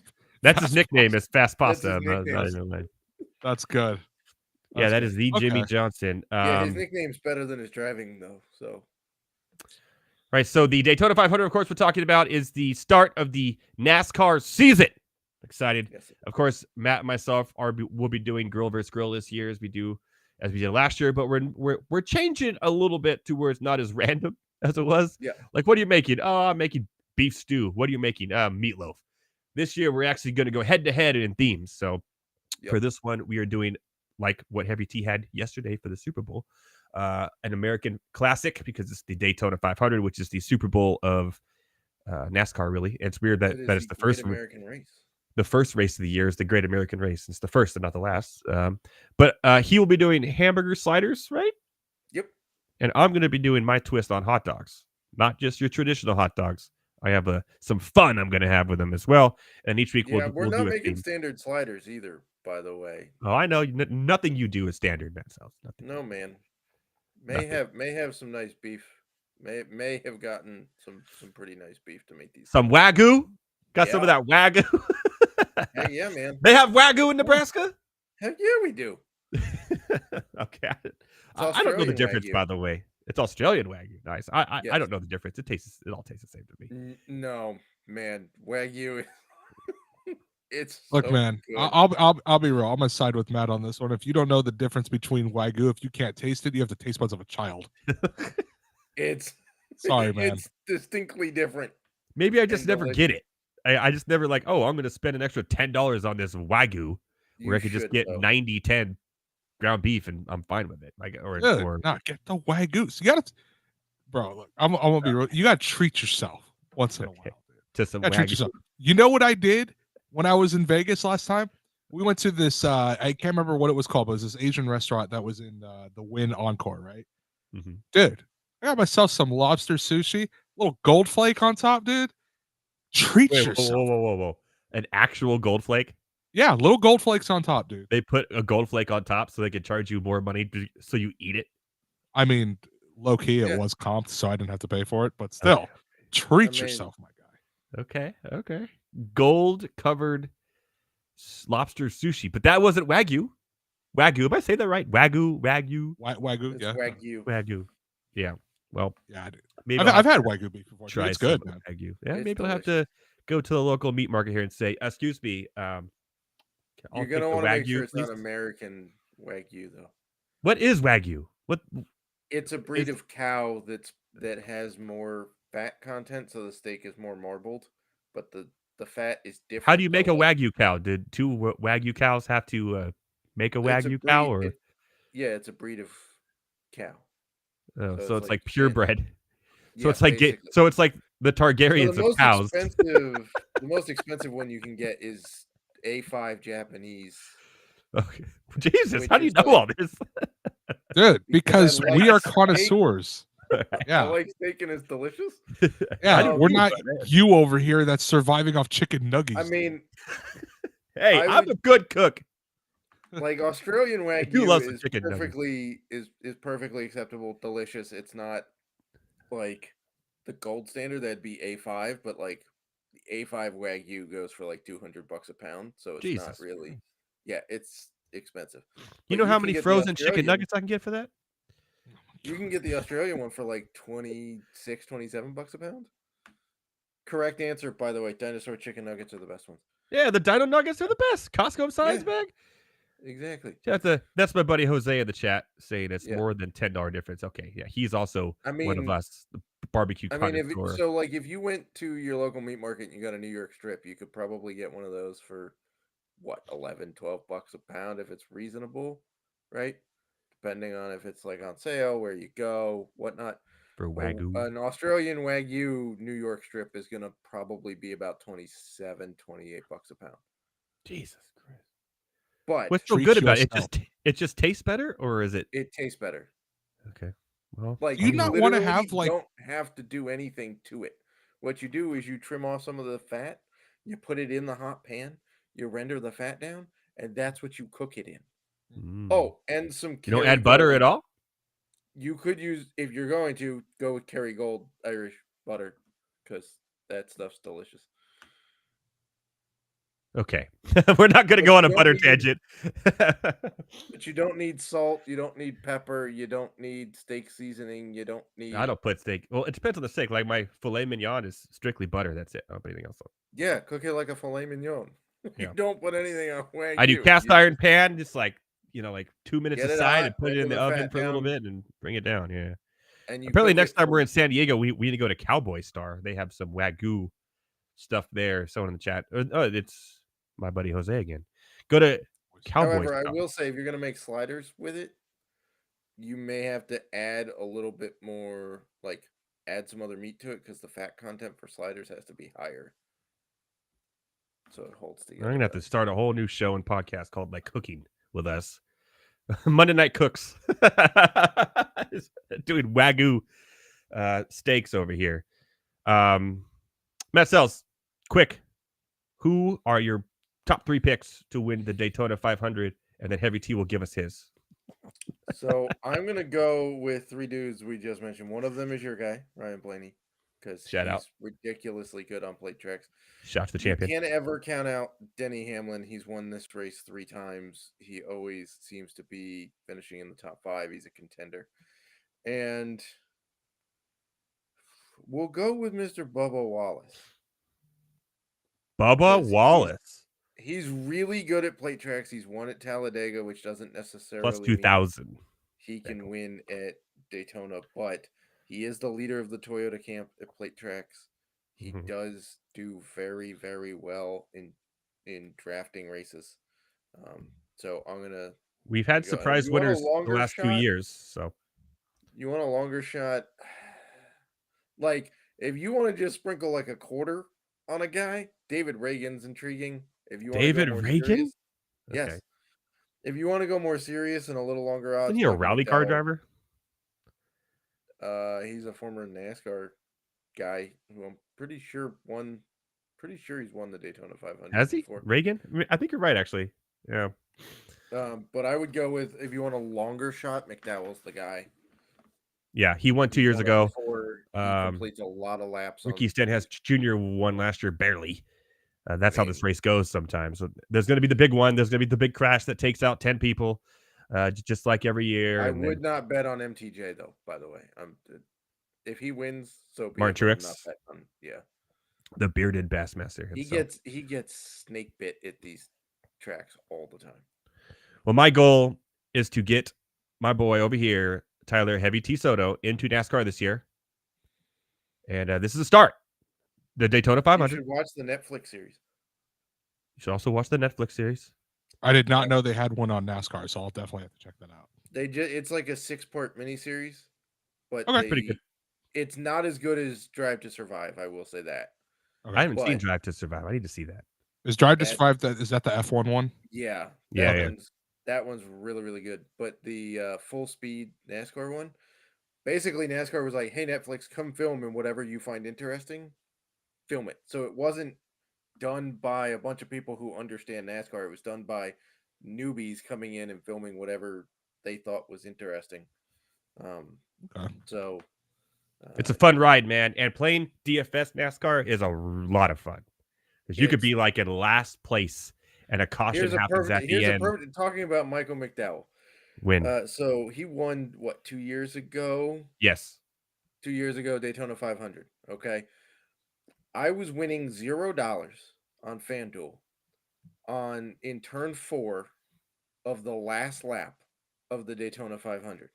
That's his nickname. Is Fast Pasta.
That's good.
Yeah, that is the Jimmy Johnson.
His nickname's better than his driving, though. So.
Right, so the Daytona 500, of course, we're talking about is the start of the NASCAR season. Excited. Yes. Of course, Matt and myself will be doing grill versus grill this year as we did last year, but we're changing a little bit to where it's not as random as it was.
Yeah.
Like, what are you making? Oh, I'm making beef stew. What are you making? Meatloaf. This year, we're actually going to go head to head in themes. So for this one, we are doing like what Heavy T had yesterday for the Super Bowl, an American classic because it's the Daytona 500, which is the Super Bowl of NASCAR. Really, it's weird that it's the first
American race.
The first race of the year is the Great American Race. It's the first and not the last. But he will be doing hamburger sliders, right?
Yep.
And I'm going to be doing my twist on hot dogs, not just your traditional hot dogs. I have some fun I'm going to have with them as well. And each week we're
not making standard sliders either, by the way.
Oh, I know. Nothing you do is standard, Matt Selz.
No, man. May have some nice beef. May have gotten some pretty nice beef to make these.
Some Wagyu? Got some of that Wagyu?
Heck yeah, man.
They have Wagyu in Nebraska?
Heck yeah, we do.
Okay. I don't know the difference,
Wagyu.
By the way. It's Australian Wagyu. Nice. I don't know the difference. It all tastes the same to me.
No, man. Wagyu.
Look, man.
Good.
I'll be real. I'm gonna side with Matt on this one. If you don't know the difference between Wagyu, if you can't taste it, you have the taste buds of a child. Sorry, man.
It's distinctly different.
Maybe I just never get it. I just never I'm going to spend an extra $10 on this Wagyu where I could just get 90-10 ground beef and I'm fine with it. Like, or
not get the Wagyu. So you gotta, bro. Look, I'm gonna be real. You gotta treat yourself once in a while.
To some
treat yourself. You know what I did when I was in Vegas last time? We went to this. I can't remember what it was called, but it was this Asian restaurant that was in the Wynn Encore, right?
Mm-hmm.
Dude, I got myself some lobster sushi, little gold flake on top, dude. Treat yourself.
Whoa. An actual gold flake?
Yeah, little gold flakes on top, dude.
They put a gold flake on top so they could charge you more money so you eat it?
I mean, low key, it
Yeah.
was comped, so I didn't have to pay for it. But still, treat
I mean-
yourself, my guy.
Okay. Gold covered lobster sushi, but that wasn't Wagyu. Wagyu, am I saying that right? Wagyu.
Wagyu,
It's
yeah,
Wagyu.
Yeah. Well,
yeah. I do.
maybe
I've,
I'll
I've
have
had
to
Wagyu beef before.
try
It's
some
good,
of the
man.
Wagyu. Yeah,
It's
maybe I'll have to go to the local meat market here and say, "Excuse me, I'll
You're
take
gonna
the
want to make
Wagyu,
sure it's
please."
not American Wagyu though.
What is Wagyu? What?
It's a breed
Is-
of cow that has more fat content, so the steak is more marbled, but the fat is different.
How do you make a
though, like,
Wagyu cow? Did two Wagyu cows have to make a
it's a
Wagyu cow,
breed-
or
it's a breed of cow.
oh,
so
so
it's
it's
like
like purebred? So
Yeah,
it's like
basically.
so it's like the
So
Targaryens of cows.
the most expensive one you can get is A5 Japanese.
Okay. Jesus,
Which
how do you
is
know
like-
all this?
Dude,
Because
because
I
we
like
are
steak.
connoisseurs.
I
Yeah,
like steak and it's delicious.
yeah.
Um,
We're not you over here that's surviving off chicken nuggets.
I mean,
Hey,
I
I'm
would-
a good cook.
like Australian
do love
Wagyu
some
is
chicken nuggets.
perfectly acceptable, delicious. It's not like the gold standard that'd be A5, but like the A5 Wagyu goes for like $200 a pound, so it's
Jesus
not really. Yeah, it's expensive.
You
But
know how
can
many
get the
frozen chicken
Australian-
nuggets I can get for that?
You can get the Australian one for like 26, 27 bucks a pound. Correct answer, by the way. Dinosaur chicken nuggets are the best ones.
Yeah, the Dino Nuggets are the best. Costco size
Yeah.
bag.
Exactly.
That's my buddy Jose in the chat saying it's
Yeah.
more than $10 difference. Okay, yeah, he's also
I
one of
mean-
us, the barbecue
I mean,
connoisseur.
if you went to your local meat market and you got a New York strip, you could probably get one of those for what, 11, 12 bucks a pound if it's reasonable, right? Depending on if it's like on sale, where you go, whatnot.
For Wagyu.
An Australian Wagyu New York strip is going to probably be about 27, 28 bucks a pound.
Jesus Christ.
But
What's so
Treat
good about it?
yourself.
It just tastes better, or is it
it tastes better.
okay? Well,
Like,
Do you not wanna
literally
have, like-
don't have to do anything to it. What you do is you trim off some of the fat, you put it in the hot pan, you render the fat down, and that's what you cook it in.
mm.
Oh, and some
you don't add butter at all?
You could use, if you're going to, go with Kerrygold Irish butter, because that stuff's delicious.
Okay, we're not going to
But
go on
you
a
don't
butter
need-
tangent.
But you don't need salt, you don't need pepper, you don't need steak seasoning, you don't need.
I don't put steak. Well, it depends on the steak. Like my filet mignon is strictly butter. That's it. I don't put anything else on.
Yeah, cook it like a filet mignon.
Yeah.
You don't put anything on Wagyu.
I do cast
You
iron pan, just like 2 minutes
Get it
aside,
hot,
and put it
render
in the
the
oven
fat
for a little
down.
bit and bring it down. Yeah.
and you
Apparently,
cook
next
it
time
for-
we're in San Diego, we need to go to Cowboy Star. They have some Wagyu stuff there. Someone in the chat. Oh, it's my buddy Jose again. Go to Cowboy
However, I
Star.
will say if you're gonna make sliders with it, you may have to add a little bit more, like add some other meat to it, because the fat content for sliders has to be higher, so it holds together.
I'm gonna have to
better.
start a whole new show and podcast called like Cooking with Us. Monday Night Cooks. Doing Wagyu steaks over here. Matt Selz, quick. Who are your top 3 picks to win the Daytona 500? And then Heavy T will give us his.
So I'm gonna go with 3 dudes we just mentioned. One of them is your guy, Ryan Blaney, because
Shout
he's
out.
ridiculously good on plate tracks.
Shout to the
You
champion.
can't ever count out Denny Hamlin. He's won this race 3 times. He always seems to be finishing in the top 5. He's a contender. And we'll go with Mr. Bubba Wallace.
Bubba
Yes,
Wallace.
He's really good at plate tracks. He's won at Talladega, which doesn't necessarily
Plus
mean
2,000.
he can win at Daytona, but he is the leader of the Toyota camp at plate tracks. He
Mhm.
does do very, very well in drafting races. So I'm gonna.
We've had
Go ahead.
surprise
You want a
winners the
longer
last 2
shot?
years. So
You want a longer shot? Like, if you want to just sprinkle like a quarter on a guy, David Reagan's intriguing. If you want
David
to go more
Reagan?
serious,
okay.
yes. If you want to go more serious and a little longer odds,
Isn't he a
Doug
rally car
McDowell.
driver?
He's a former NASCAR guy who I'm pretty sure won. Pretty sure he's won the Daytona 500.
Has he?
before.
Reagan? I think you're right, actually. Yeah.
But I would go with, if you want a longer shot, McDowell's the guy.
Yeah, he won 2
He's
years
done it
ago.
before. He completes a lot of laps.
Ricky Stenhouse Jr. won last year, barely. That's how this race goes sometimes. So there's going to be the big one. There's going to be the big crash that takes out 10 people, just like every year.
I would not bet on MTJ though. By the way, if he wins, so be
Martin
it.
Truex?
Yeah,
The bearded Bassmaster himself.
he gets snake bit at these tracks all the time.
Well, my goal is to get my boy over here, Tyler Heavy T Soto, into NASCAR this year. And this is a start. The Daytona 500.
You should watch the Netflix series.
You should also watch the Netflix series.
I did not know they had one on NASCAR, so I'll definitely have to check that out.
It's like a 6-part miniseries, but
Pretty good.
It's not as good as Drive to Survive. I will say that.
Okay.
I haven't seen Drive to Survive. I need to see that.
Is Drive to Survive is that the F1 one?
Yeah. That one's really, really good. But the full speed NASCAR one, basically NASCAR was like, hey, Netflix, come film and whatever you find interesting, film it. So it wasn't done by a bunch of people who understand NASCAR. It was done by newbies coming in and filming whatever they thought was interesting. So
it's a fun ride, man. And playing DFS NASCAR is a lot of fun. Because you could be like in last place and a caution happens at the end.
Talking about Michael McDowell.
Win.
So he won, 2 years ago?
Yes.
2 years ago, Daytona 500. Okay. I was winning $0 on FanDuel in turn 4 of the last lap of the Daytona 500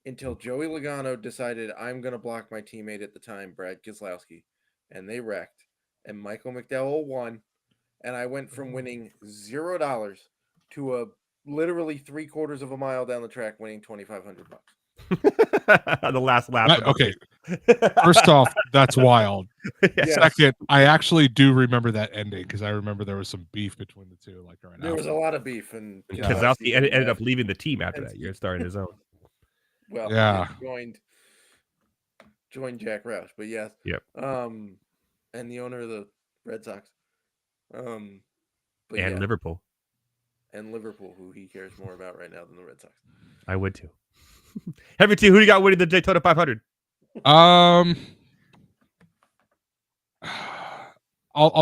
until Joey Logano decided I'm going to block my teammate at the time, Brad Keselowski, and they wrecked. And Michael McDowell won, and I went from winning $0 to literally 3/4 of a mile down the track winning $2,500.
The last lap.
Okay. First off, that's wild.
Yes.
Second, I actually do remember that ending because I remember there was some beef between the two.
There was a lot of beef, and
Keselowski ended up leaving the team after that year and starting his own.
Well,
yeah,
joined Jack Roush, but yes,
yep.
And the owner of the Red Sox,
Liverpool,
who
he cares more about right now than the Red Sox.
I would too. Heavy T, who do you got winning the Daytona 500?
I'll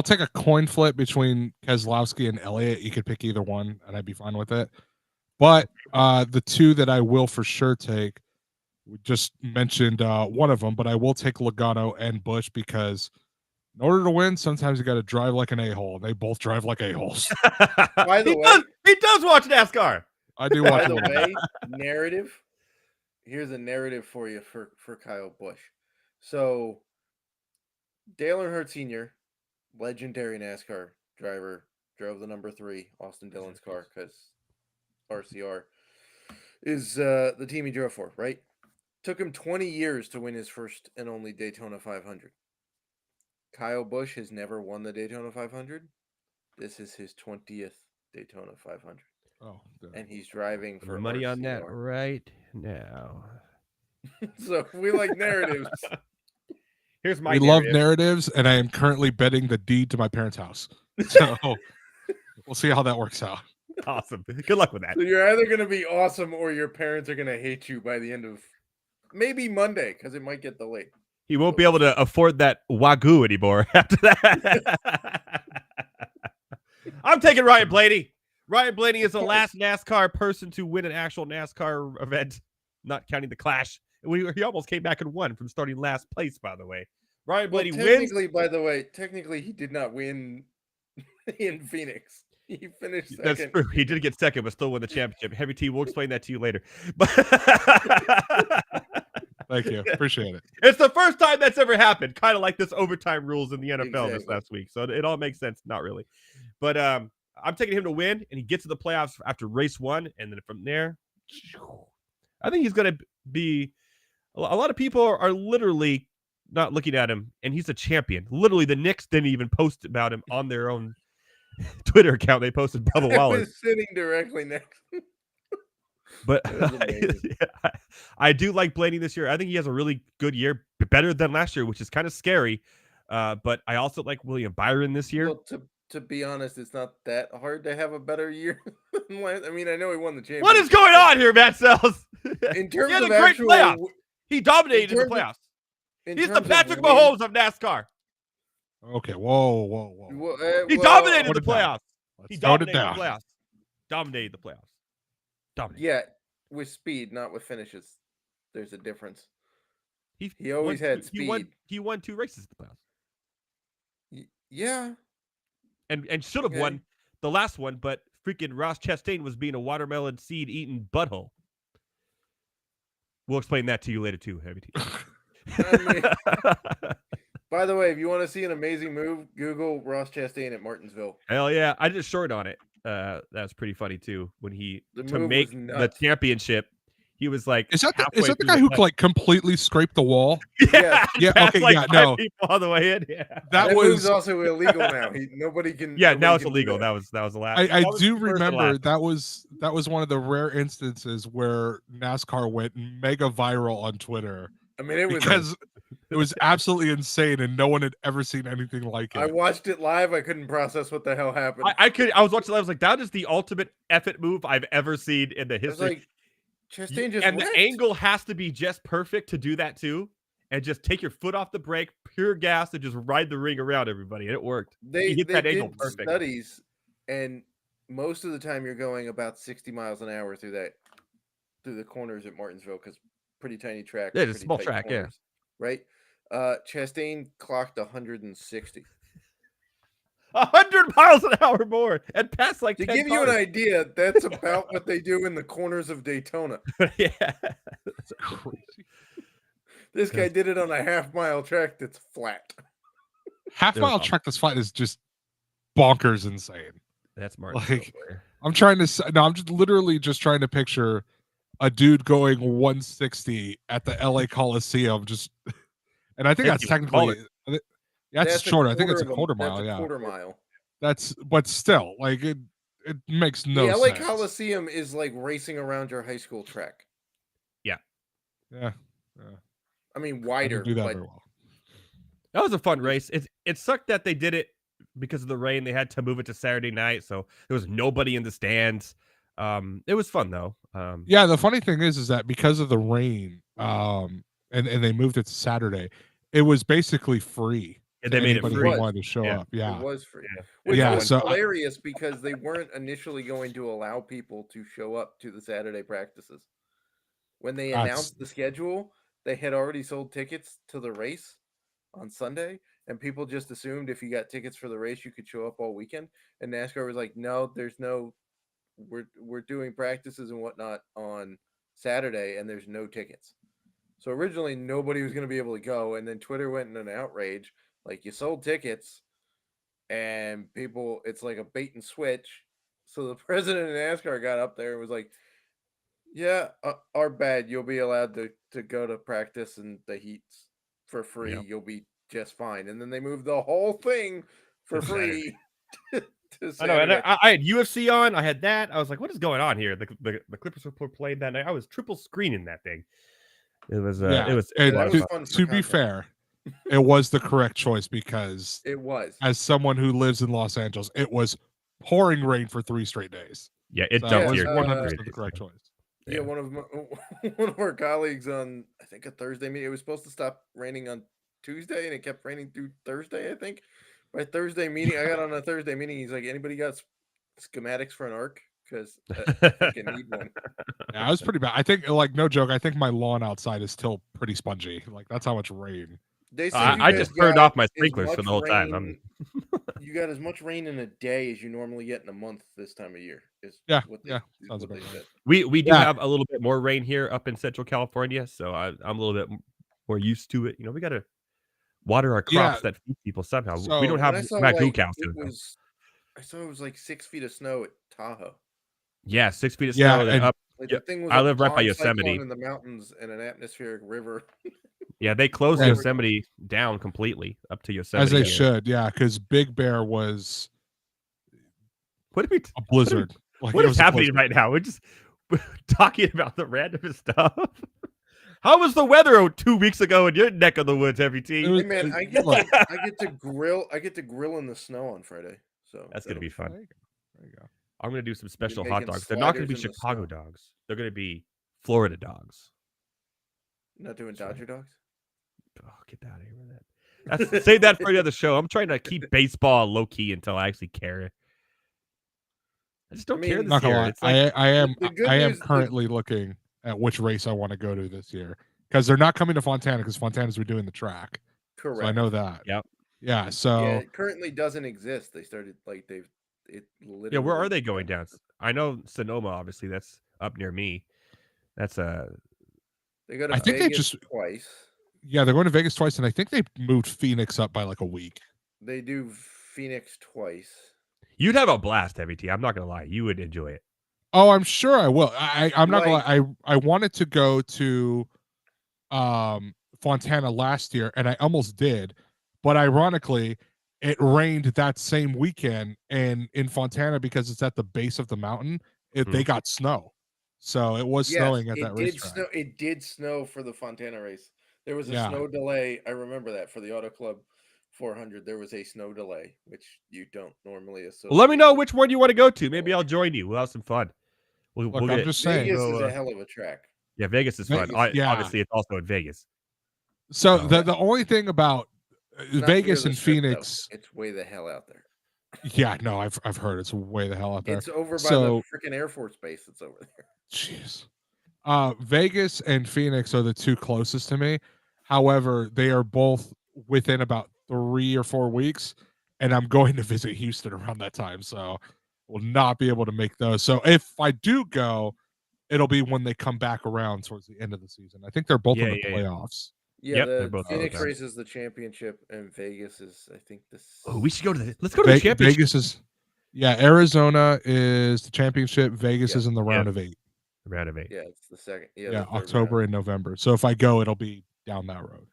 take a coin flip between Keselowski and Elliott. You could pick either one, and I'd be fine with it. But the two that I will for sure take, we just mentioned one of them, but I will take Logano and Busch because in order to win, sometimes you got to drive like an a-hole, and they both drive like a-holes.
By the way,
he does watch NASCAR.
I do watch.
By the way, narrative. Here's a narrative for you for Kyle Busch. So, Dale Earnhardt Sr., legendary NASCAR driver, drove the number 3 Austin Dillon's car because RCR is the team he drove for, right? Took him 20 years to win his first and only Daytona 500. Kyle Busch has never won the Daytona 500. This is his 20th Daytona 500.
Oh,
and he's driving for
money
RCR.
on that right now.
So we like narratives.
Here's my.
We love narratives, and I am currently betting the deed to my parents' house. So we'll see how that works out.
Awesome. Good luck with that.
So you're either going to be awesome, or your parents are going to hate you by the end of maybe Monday because it might get delayed.
He won't be able to afford that Wagyu anymore after that. I'm taking Ryan Blaney. Ryan Blaney is the last NASCAR person to win an actual NASCAR event, not counting the Clash. He almost came back and won from starting last place, by the way. Ryan Blaney wins.
By the way, technically he did not win in Phoenix. He finished second.
That's true. He did get second, but still win the championship. Heavy T, we'll explain that to you later. But
thank you. Appreciate it.
It's the first time that's ever happened. Kind of like this overtime rules in the NFL this last week. So it all makes sense. Not really. But I'm taking him to win, and he gets to the playoffs after race 1. And then from there, I think he's going to be – a lot of people are literally not looking at him, and he's a champion. Literally, the Knicks didn't even post about him on their own Twitter account. They posted Bubba Wallace.
I was sitting directly next.
But I do like Blaney this year. I think he has a really good year, better than last year, which is kind of scary. But I also like William Byron this year.
Well, to be honest, it's not that hard to have a better year than last. I mean, I know he won the championship.
What is going on here, Matt Selz?
In terms
he had
of
a great playoff. He dominated in the
terms of-
playoffs.
In
He's the
terms of
Patrick
wins-
Mahomes of NASCAR.
Okay, whoa.
Well,
He
well,
dominated
Tone
the
it down.
playoffs. He
Let's tone it
dominated the
down.
playoffs. Dominated the playoffs. Dominated.
Yeah, with speed, not with finishes. There's a difference. He always
won
had
two-
speed.
He won 2 races in the playoffs.
Yeah.
And should have
Okay.
won the last one, but freaking Ross Chastain was being a watermelon seed eating butthole. We'll explain that to you later too, Heavy T.
By the way, if you want to see an amazing move, Google Ross Chastain at Martinsville.
Hell yeah. I did a short on it. That's pretty funny too. When he
The
to
move
make
was
the
nuts.
championship, he was like,
Is that the
halfway
guy
through
who like completely scraped the wall?
yeah,
Yeah,
and passed
okay,
like
yeah,
5
no.
people all the way in. Yeah,
That
move's
was
also illegal now. Nobody can.
yeah. Now
nobody
it's
can do
illegal.
that.
That was the last.
I
that was
do
the first and
remember
last.
that was one of the rare instances where NASCAR went mega viral on Twitter
I mean, it was.
because it was absolutely insane and no one had ever seen anything like
I
it.
watched it live. I couldn't process what the hell happened.
I was watching. I was like, that is the ultimate effort move I've ever seen in the
I was
history.
like, Chastain just
and
wrecked.
the angle has to be just perfect to do that too, and just take your foot off the brake, pure gas, and just ride the ring around everybody, and it worked.
They
He hit that
did
angle perfect.
studies, and most of the time you're going about 60 miles an hour through the corners at Martinsville because pretty tiny track.
Yeah, it's a
pretty
small
tight
track, yeah.
corners, right? Chastain clocked 160.
100 miles an hour more and passed like
To
10
give you an
cars.
idea, that's about what they do in the corners of Daytona.
Yeah,
That's crazy.
This guy did it on a half-mile track that's flat.
Half mile
awesome.
track this flat is just bonkers insane.
that's Martin.
Like, I'm trying to no, I'm just literally just trying to picture a dude going 160 at the LA Coliseum just and I think
Thank
that's
you.
technically that's
a
shorter. I think it's a
quarter
quarter
of
mile,
That's a
yeah.
quarter mile.
That's but still, like it makes no
the LA
sense.
Coliseum is like racing around your high school track.
Yeah.
I mean,
I
wider,
didn't do that
but
very well.
That was a fun race. It sucked that they did it because of the rain. They had to move it to Saturday night, so there was nobody in the stands. It was fun though.
Yeah, the funny thing is that because of the rain, and they moved it to Saturday, it was basically free.
And
to
they made it
anybody
free.
who wanted to show
Yeah.
up. Yeah.
it was free.
Yeah.
Which
Yeah,
was
so
hilarious because they weren't initially going to allow people to show up to the Saturday practices. When they
That's-
announced the schedule, they had already sold tickets to the race on Sunday, and people just assumed if you got tickets for the race, you could show up all weekend. And NASCAR was like, "No, there's no. We're doing practices and whatnot on Saturday, and there's no tickets." So originally, nobody was going to be able to go, and then Twitter went in an outrage, like you sold tickets, and people, it's like a bait and switch. So the president of NASCAR got up there and was like, "Yeah, our bad. You'll be allowed to go to practice in the heats for free.
Yep.
You'll be just fine." And then they moved the whole thing for
To
free. to
I know, and
Saturday.
I had UFC on. I had that. I was like, "What is going on here?" The Clippers were playing that night. I was triple screening that thing. It was
yeah.
it was
And
a lot
That
of
was
fun.
fun for
to be
content.
fair, it was the correct choice because
It was.
as someone who lives in Los Angeles, it was pouring rain for 3 straight days.
Yeah, it
So
dumped
it was
here.
100% the correct choice.
Yeah, one of our colleagues on, I think, a Thursday meeting. It was supposed to stop raining on Tuesday, and it kept raining through Thursday. I think by Thursday meeting, I got on a Thursday meeting. He's like, "Anybody got schematics for an arc? Because I think I need one."
Yeah, it was pretty bad. I think, like, no joke, I think my lawn outside is still pretty spongy. Like, that's how much rain.
They said you
I
guys
just turned
got
off my
as
sprinklers for
much
the whole time.
rain- you got as much rain in a day as you normally get in a month this time of year. Is
Yeah,
what
yeah,
is
sounds
what they
about right.
said.
We do
Yeah.
have a little bit more rain here up in Central California, so I'm a little bit more used to it. You know, we got to water our
Yeah.
crops that feed people somehow.
So-
we don't
And I
have
saw
Magoo
like
cows.
it
here, though.
was, I saw it was like 6 feet of snow at Tahoe.
Yeah, 6 feet of
Yeah,
snow. Then
and-
up.
Like
Yeah,
the thing was.
I
a
live right by
bomb cyclone
Yosemite.
in the mountains and an atmospheric river.
Yeah, they closed
And-
Yosemite down completely up to Yosemite.
As they
here.
should, yeah, because Big Bear was
What are we?
a blizzard. Like,
What
it
is
was a
happening
blizzard.
right now? We're just talking about the random stuff. How was the weather 2 weeks ago in your neck of the woods, Heavy T?
It was-
Hey man, I get
look.
to, I get to grill. I get to grill in the snow on Friday. So
That's gonna be fun.
There you go. There you go.
I'm gonna do some special hot
making
dogs. They're not gonna be
sliders in the
Chicago
snow.
dogs. They're gonna be Florida dogs.
Not doing Dodger Dogs?
Oh, get out of here with that. That's save that for another show. I'm trying to keep baseball low key until I actually care. I just don't care
mean,
this
Not gonna
year.
lie,
It's like
the good
I am
news- the-
currently looking at which race I want to go to this year because they're not coming to Fontana because Fontana's redoing the track.
Correct.
So I know that.
Yep.
Yeah. So
Yeah, it currently doesn't exist. They started like it literally.
yeah, where are they going down? I know Sonoma, obviously. That's up near me. That's
They go to
I think they
Vegas
just-
twice.
yeah, they're going to Vegas twice, and I think they moved Phoenix up by like a week.
They do Phoenix twice.
you'd have a blast, Heavy T. I'm not gonna lie, you would enjoy it.
Oh, I'm sure I will. I'm not
Like-
gonna lie. I wanted to go to Fontana last year, and I almost did, but ironically, it rained that same weekend, and in Fontana because it's at the base of the mountain, they got snow, so it was snowing at that racetrack.
It did snow for the Fontana race. There was a
Yeah.
snow delay. I remember that for the Auto Club 400. There was a snow delay, which you don't normally associate.
Well, let me know
with-
which one you want to go to. Maybe I'll join you. We'll have some fun.
Look,
We'll
I'm
get,
just saying.
Vegas
go,
is a hell of a track.
yeah, Vegas is fun.
Vegas-
yeah.
Obviously, it's also in Vegas.
So
Oh,
the only thing about
Not near
Vegas
the
and
strip, though.
Phoenix,
It's way the hell out there.
yeah, no, I've heard it's way the hell out there.
It's over by
So-
the freaking Air Force Base that's over there.
Jeez. Vegas and Phoenix are the two closest to me. However, they are both within about 3 or 4 weeks, and I'm going to visit Houston around that time, so will not be able to make those. So if I do go, it'll be when they come back around towards the end of the season. I think they're both in the
Yeah.
playoffs.
Yeah,
Yep, they're
the
both
Phoenix
out there.
race is the championship, and Vegas is, I think, this.
Oh, we should go to the. Let's go to the championship.
Vegas is, yeah, Arizona is the championship. Vegas
Yeah.
is in the round of 8.
Round of 8.
Yeah, it's the second. Yeah,
Yeah,
the third
October
round.
and November. So if I go, it'll be down that road.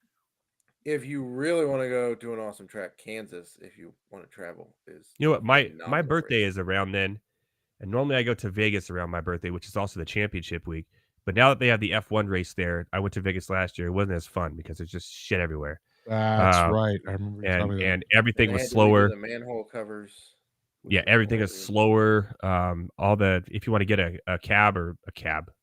If you really want to go to an awesome track, Kansas, if you want to travel, is
You know what? My
phenomenal
birthday
race.
is around then, and normally I go to Vegas around my birthday, which is also the championship week. But now that they have the F1 race there, I went to Vegas last year. It wasn't as fun because there's just shit everywhere,
That's right. I remember you telling me that.
and everything
They
was
had to redo
slower.
The manhole covers. which
Yeah,
was
everything is
hilarious.
slower. All the if you want to get a cab,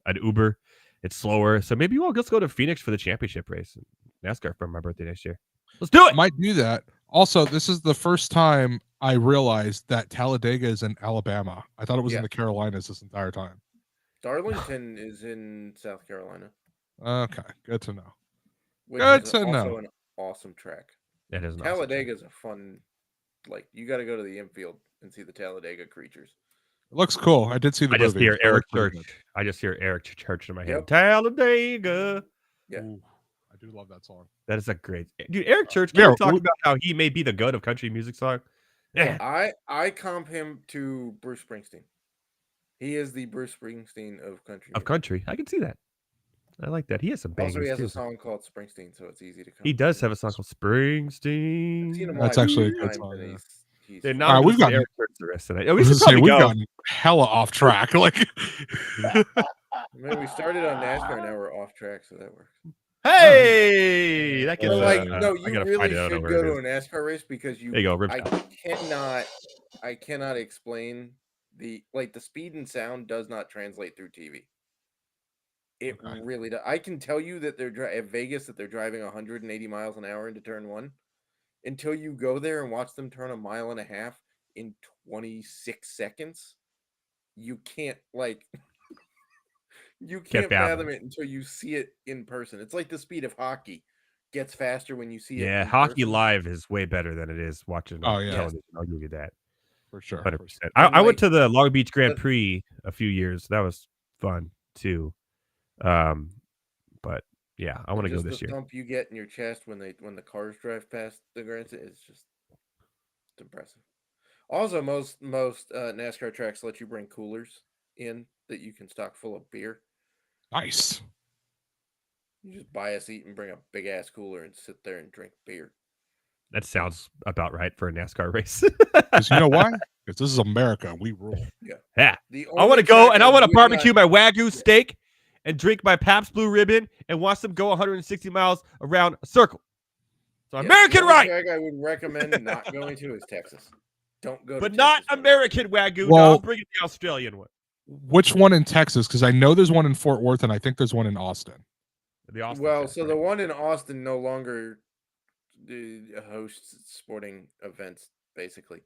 an Uber, it's slower. So maybe we'll just go to Phoenix for the championship race, NASCAR for my birthday next year. Let's do it.
Might do that. Also, this is the first time I realized that Talladega is in Alabama. I thought it was in
Yeah.
the Carolinas this entire time.
Darlington is in South Carolina,
Okay, good to know.
which
Good
is
to
also
know.
an awesome track.
That is an awesome track.
Talladega is a fun, like you got to go to the infield and see the Talladega creatures.
It looks cool. I did see the
I just
movie.
hear
It
Eric
looked pretty
Church. I just hear Eric Church in my head.
Yep.
Talladega.
Yeah.
good. Ooh, I do love that song.
That is a great dude. Eric Church. Can
Yeah,
we talk
we-
about how he may be the goat of country music song? Yeah.
I comp him to Bruce Springsteen. He is the Bruce Springsteen of country.
Of
music.
country. I can see that. I like that. He has some bangers
Also, he has
too.
a song called Springsteen, so it's easy to.
He
comp
does
to.
have a song called
I've seen him
Springsteen.
That's
live
actually a
few
good
times,
song,
and
yeah.
he's
Dude,
fun.
now
we've
we've got
gotten-
Eric Church the rest of the night. Oh,
I
we
was
should
gonna say,
probably
we've
go.
gotten hella off track. Like,
Man, we started on NASCAR, now we're off track, so that works.
Hey, that gets
But like,
no,
no,
I
you
gotta
really
find it out
should
where
go
it
to
is.
a NASCAR race because
There you go, Rip Shot.
I cannot explain the speed and sound does not translate through TV. It
Okay.
really does. I can tell you that they're at Vegas that they're driving 180 miles an hour into turn 1 until you go there and watch them turn a mile and a half in 26 seconds. You can't you can't
fathom
fathom it until you see it in person. It's like the speed of hockey gets faster when you see it.
Yeah,
in
hockey
person.
live is way better than it is watching
Oh,
on
yeah.
television. I'll give you that.
for sure.
100%.
And,
I went
like,
to the Long Beach Grand
but-
Prix a few years. That was fun too. But yeah, I want to go
Just
this
the
year.
thump you get in your chest when the cars drive past the Grand is just it's impressive. Also, most NASCAR tracks let you bring coolers in that you can stock full of beer.
Nice.
You just buy a seat and bring a big ass cooler and sit there and drink beer.
That sounds about right for a NASCAR race.
Because you know why? Because this is America. And we rule.
Yeah.
The
I want
only
to go
track
and I
I
want to
would
barbecue
not-
my Wagyu steak and drink my Pabst Blue Ribbon and watch them go 160 miles around a circle. So
Yes,
American
the only
right,
track I would recommend not going to is Texas. Don't go,
but
to
not
Texas.
American Wagyu.
Well-
No, I'm bringing the Australian one.
Which one in Texas? Because I know there's one in Fort Worth and I think there's one in Austin.
The Austin
Well,
track,
so
right?
the one in Austin no longer hosts sporting events, basically.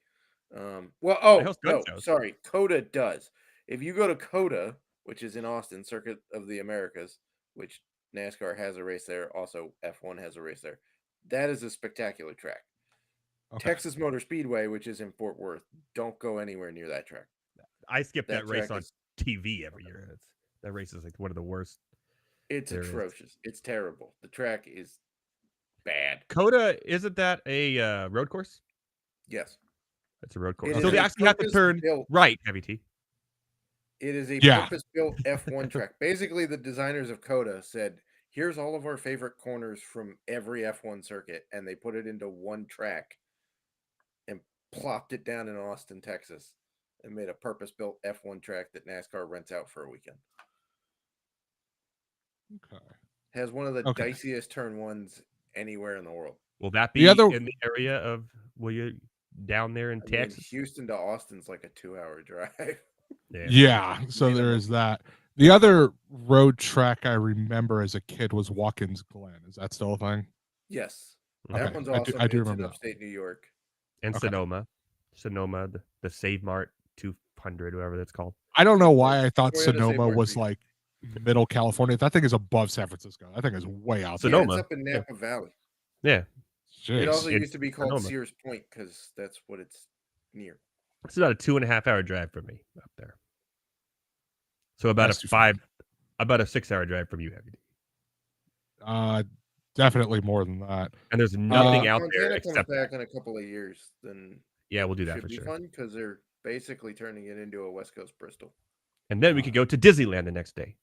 They
Oh
host gun
no,
shows.
sorry, COTA does. If you go to COTA, which is in Austin, Circuit of the Americas, which NASCAR has a race there, also F1 has a race there. That is a spectacular track.
Okay.
Texas Motor Speedway, which is in Fort Worth, don't go anywhere near that track.
I skip that race
track
on TV every year. That race is like one of the worst.
It's
there is.
atrocious. It's terrible. The track is bad.
COTA, isn't that a road course?
Yes.
It's a road course.
It
So
is
they
a
actually have to turn
purpose-built-
right, Heavy T.
It is a
Yeah.
purpose-built F1 track. Basically, the designers of COTA said, here's all of our favorite corners from every F1 circuit, and they put it into one track and plopped it down in Austin, Texas, and made a purpose-built F1 track that NASCAR rents out for a weekend.
Okay.
Has one of the
Okay.
diciest turn ones anywhere in the world.
Will that be
The other-
in the area of down there in
I mean,
Texas?
Houston to Austin's like a 2-hour drive.
Yeah. So
Minimum.
there is that. The other road track I remember as a kid was Watkins Glen. Is that still a thing?
Yes.
Okay,
That one's
I do-
awesome.
I do
It's in
remember that.
upstate New York.
And
Okay.
Sonoma, the Save Mart 200, whatever that's called.
I don't know why I thought
Toyota
Sonoma
Save
was
Mart
like middle California. That thing is above San Francisco. That thing is way out there.
Yeah,
Sonoma.
it's up in Napa Valley.
Yeah,
Jeez.
It also
It's
used to be called
Sonoma.
Sears Point because that's what it's near.
it's about a 2.5-hour drive from me up there. So about
That's too far.
about a 6-hour drive from you, Heavy T.
Definitely more than that.
And there's nothing out
Montana
there
comes
except
back
that.
in a couple of years, then
Yeah, we'll do that
should
for
be
sure.
fun because they're basically turning it into a West Coast Bristol.
And then we could go to Disneyland the next day.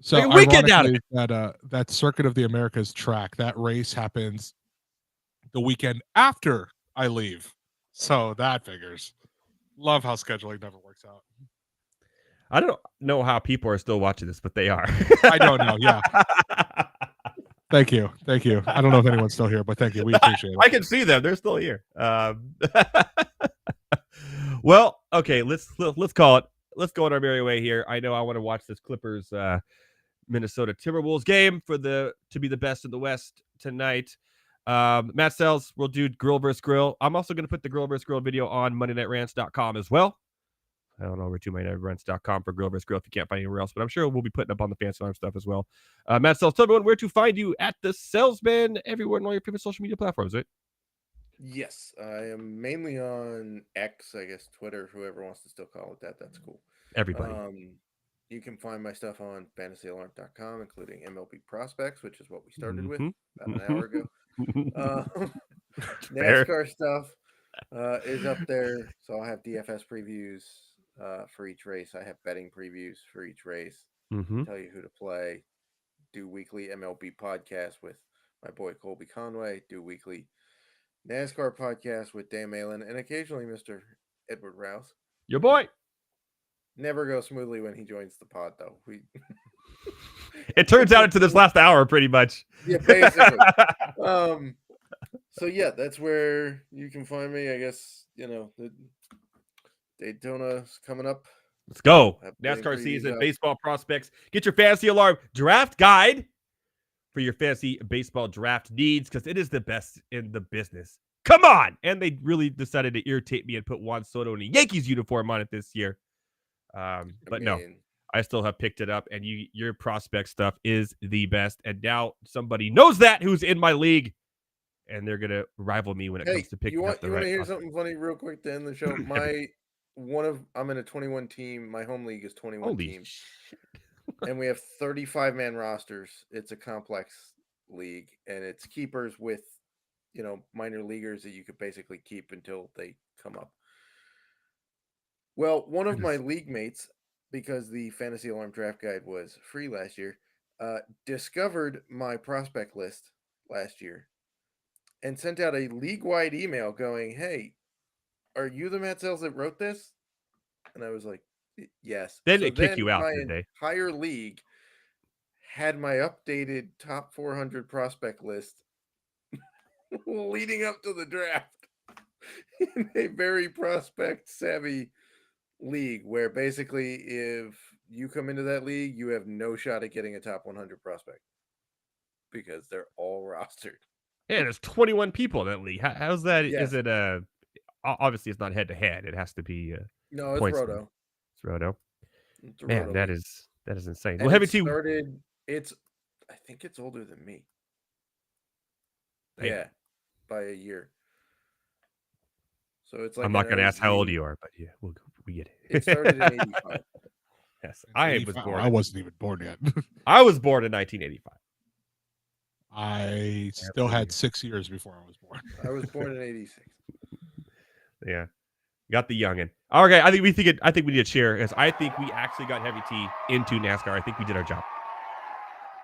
So
Make a weekend out of
ironically, that Circuit of the Americas track, that race happens the weekend after I leave. So that figures. Love how scheduling never works out.
I don't know how people are still watching this, but they are.
I don't know. Yeah. Thank you. Thank you. I don't know if anyone's still here, but thank you. We appreciate it.
I can see them. They're still here. Well, okay, let's call it. Let's go on our merry way here. I know I want to watch this Clippers Minnesota Timberwolves game to be the best in the West tonight. Matt Selz will do Grill vs. Grill. I'm also going to put the Grill vs. Grill video on MondayNightRants.com as well. I don't know, over to MondayNightRants.com for Grill vs. Grill if you can't find anywhere else, but I'm sure we'll be putting up on the Fancy Farm stuff as well. Matt Selz, tell everyone where to find you at the Salesman everywhere on all your favorite social media platforms, right?
Yes, I am mainly on X, I guess Twitter, whoever wants to still call it that. That's cool.
Everybody.
You can find my stuff on fantasyalarm.com, including MLB Prospects, which is what we started with
Mhm.
about an hour ago.
Fair.
NASCAR stuff is up there. So I'll have DFS previews for each race. I have betting previews for each race.
Mhm.
Tell you who to play. Do weekly MLB podcasts with my boy Colby Conway. Do weekly NASCAR podcast with Dan Malin and occasionally Mr. Edward Raus.
Your boy.
Never go smoothly when he joins the pod, though.
It turns out into this last hour, pretty much.
Yeah, basically. So yeah, that's where you can find me. I guess the Daytona's coming up.
Let's go.
Have betting
NASCAR
previews
season,
up.
baseball prospects. Get your Fantasy Alarm draft guide for your fantasy baseball draft needs because it is the best in the business. Come on. And they really decided to irritate me and put Juan Soto in a Yankees uniform on it this year. No, I still have picked it up, and your prospect stuff is the best. And now somebody knows that who's in my league, and they're gonna rival me when it comes to picking up the right.
You want to hear something funny real quick to end the show? I'm in a 21 team. My home league is 21 teams, and we have 35-man rosters. It's a complex league, and it's keepers with minor leaguers that you could basically keep until they come up. Well, one of my league mates, because the Fantasy Alarm Draft Guide was free last year, discovered my prospect list last year and sent out a league-wide email going, "Hey, are you the Matt Selz that wrote this?" And I was like, "Yes."
Then they kick you out,
my
did they?
entire league had my updated top 400 prospect list leading up to the draft in a very prospect-savvy league where basically if you come into that league, you have no shot at getting a top 100 prospect. because they're all rostered.
Yeah, there's 21 people in that league. How's that?
Yes.
Is it obviously it's not head to head. It has to be
No, it's
points.
Roto.
It's Roto.
It's a
Man,
Roto
that
league.
is insane.
And
Well, Heavy
it
T.
started. I think it's older than me.
Damn.
Yeah, by a year. So it's like
I'm not going to ask how old
OG.
you are, but yeah, we get it.
It started in '85.
Yes, I was
85.
born.
I wasn't even born yet.
I was born in 1985.
I still had 6 years before I was born.
I was born in '86.
Yeah, got the youngin. Okay, I think we need to cheer because I think we actually got Heavy T into NASCAR. I think we did our job.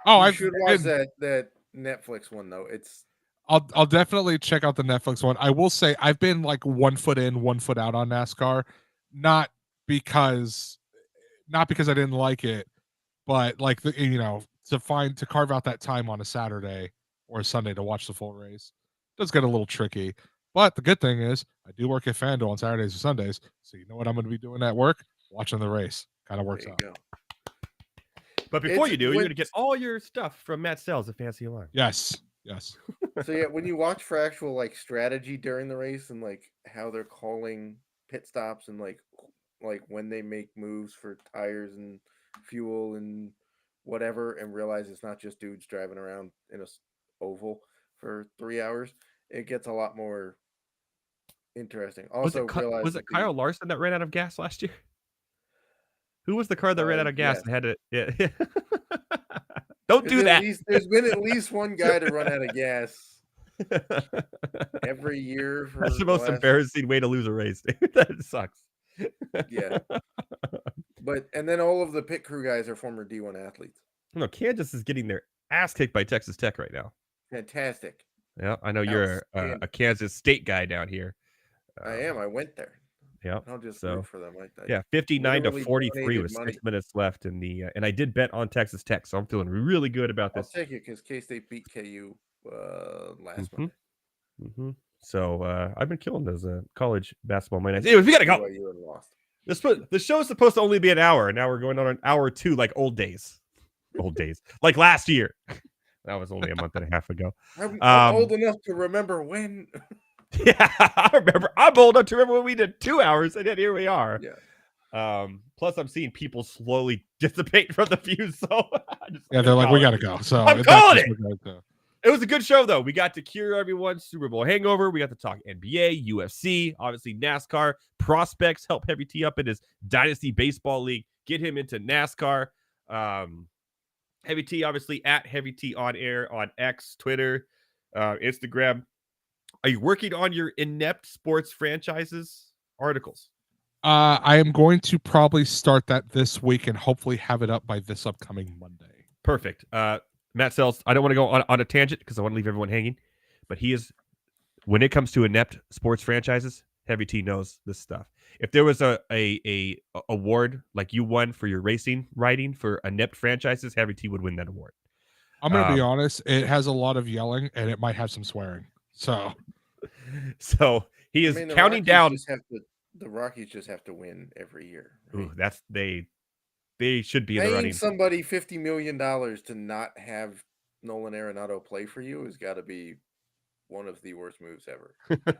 Oh,
I
I
should watch that Netflix one though.
I'll definitely check out the Netflix one. I will say I've been like 1 foot in, 1 foot out on NASCAR, not because I didn't like it, but like to carve out that time on a Saturday or a Sunday to watch the full race does get a little tricky. But the good thing is I do work at FanDuel on Saturdays or Sundays, so you know what I'm going to be doing at work? Watching the race. Kind of works out.
Go.
But before you do, you're going to get all your stuff from Matt Selz at Fancy Alarm.
Yes.
So yeah, when you watch for actual like strategy during the race and like how they're calling pit stops and like when they make moves for tires and fuel and whatever, and realize it's not just dudes driving around in a oval for 3 hours, it gets a lot more interesting. Also,
was it Kyle Larson that ran out of gas last year? Who was the car that ran out of gas and had to? Yeah. Don't do that.
There's been at least one guy to run out of gas every year.
That's the most embarrassing way to lose a race. That sucks.
Yeah. And then all of the pit crew guys are former D1 athletes.
No, Kansas is getting their ass kicked by Texas Tech right now.
Fantastic.
Yeah, I know you're a Kansas State guy down here.
I am. I went there.
Yeah,
I'll just root for them.
59-43 with 6 minutes left in the and I did bet on Texas Tech, so I'm feeling really good about this.
I'll take it because K-State beat KU last Monday.
Mm-hmm. So I've been killing those college basketball Monday nights. Anyways, we gotta go.
You lost.
The show is supposed to only be an hour, and now we're going on an hour 2, like old days, like last year. That was only a month and a half ago.
I'm old enough to remember when.
Yeah, I remember. I'm old enough to remember when we did 2 hours, and then here we are.
Yeah.
Plus, I'm seeing people slowly dissipate from the views. So
they're like, we gotta go. So
I'm calling it. It was a good show, though. We got to cure everyone's Super Bowl hangover. We got to talk NBA, UFC, obviously NASCAR. Prospects help Heavy T up in his Dynasty Baseball League. Get him into NASCAR. Heavy T, obviously, at Heavy T on air on X, Twitter, Instagram. Are you working on your inept sports franchises articles?
I am going to probably start that this week and hopefully have it up by this upcoming Monday.
Perfect. Matt Selz, I don't want to go on a tangent because I want to leave everyone hanging, but he is, when it comes to inept sports franchises, Heavy T knows this stuff. If there was a award like you won for your racing writing for inept franchises, Heavy T would win that award.
I'm going to be honest. It has a lot of yelling and it might have some swearing. So
he is counting down.
The Rockies just have to win every year.
Right? Ooh, they should be in
the
running.
Paying somebody $50 million to not have Nolan Arenado play for you has got to be one of the worst moves ever.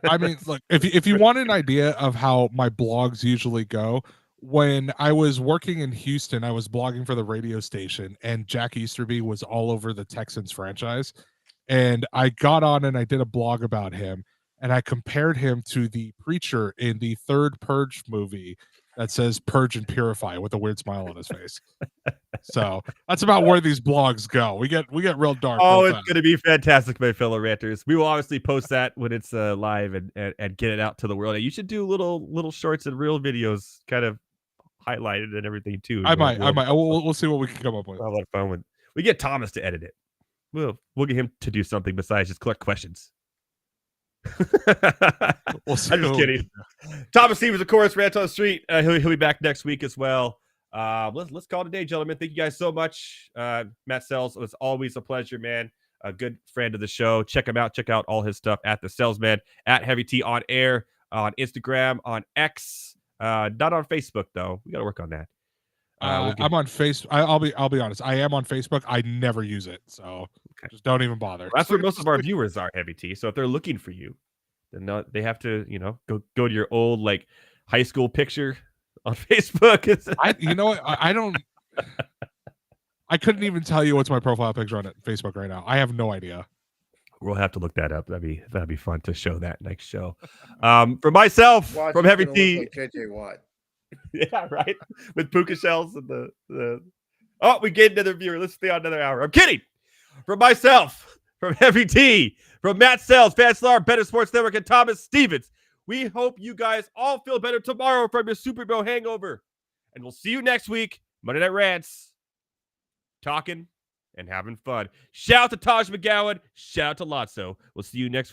I mean, look, if you want an idea of how my blogs usually go, when I was working in Houston, I was blogging for the radio station, and Jack Easterby was all over the Texans franchise. And I got on and I did a blog about him, and I compared him to the preacher in the third Purge movie that says "Purge and Purify" with a weird smile on his face. So that's about where these blogs go. We get real dark.
Oh, it's going to be fantastic, my fellow ranters. We will obviously post that when it's live and get it out to the world. And you should do little shorts and real videos, kind of highlighted and everything too.
I might. We'll see what we can come up with.
I'll have a lot of fun when we get Thomas to edit it. We'll get him to do something besides just collect questions. I'm just kidding. Thomas Stevens, of course, Rant on the Street. He'll be back next week as well. Let's call it a day, gentlemen. Thank you guys so much. Matt Selz, it was always a pleasure, man. A good friend of the show. Check him out. Check out all his stuff at the Salesman, at Heavy T on air, on Instagram, on X. Not on Facebook though. We got to work on that.
I'm on Facebook. I'll be honest. I am on Facebook. I never use it. So
Okay.
Just don't even bother.
That's
Just
where
look at
most
the
of our
sticker.
viewers are, Heavy T. So if they're looking for you, then they have to, go to your old like high school picture on Facebook.
You know what? I don't. I couldn't even tell you what's my profile picture on Facebook right now. I have no idea.
We'll have to look that up. That'd be fun to show that next show. For myself,
Watch,
from
it's
Heavy
gonna
T.
look like JJ Watt.
Yeah, right. With puka shells and the. Oh, we get another viewer. Let's stay on another hour. I'm kidding. From myself, from Heavy T, from Matt Selz, Fanslar, Better Sports Network, and Thomas Stevens. We hope you guys all feel better tomorrow from your Super Bowl hangover. And we'll see you next week. Monday Night Rants. Talking and having fun. Shout out to Taj McGowan. Shout out to Lotso. We'll see you next week.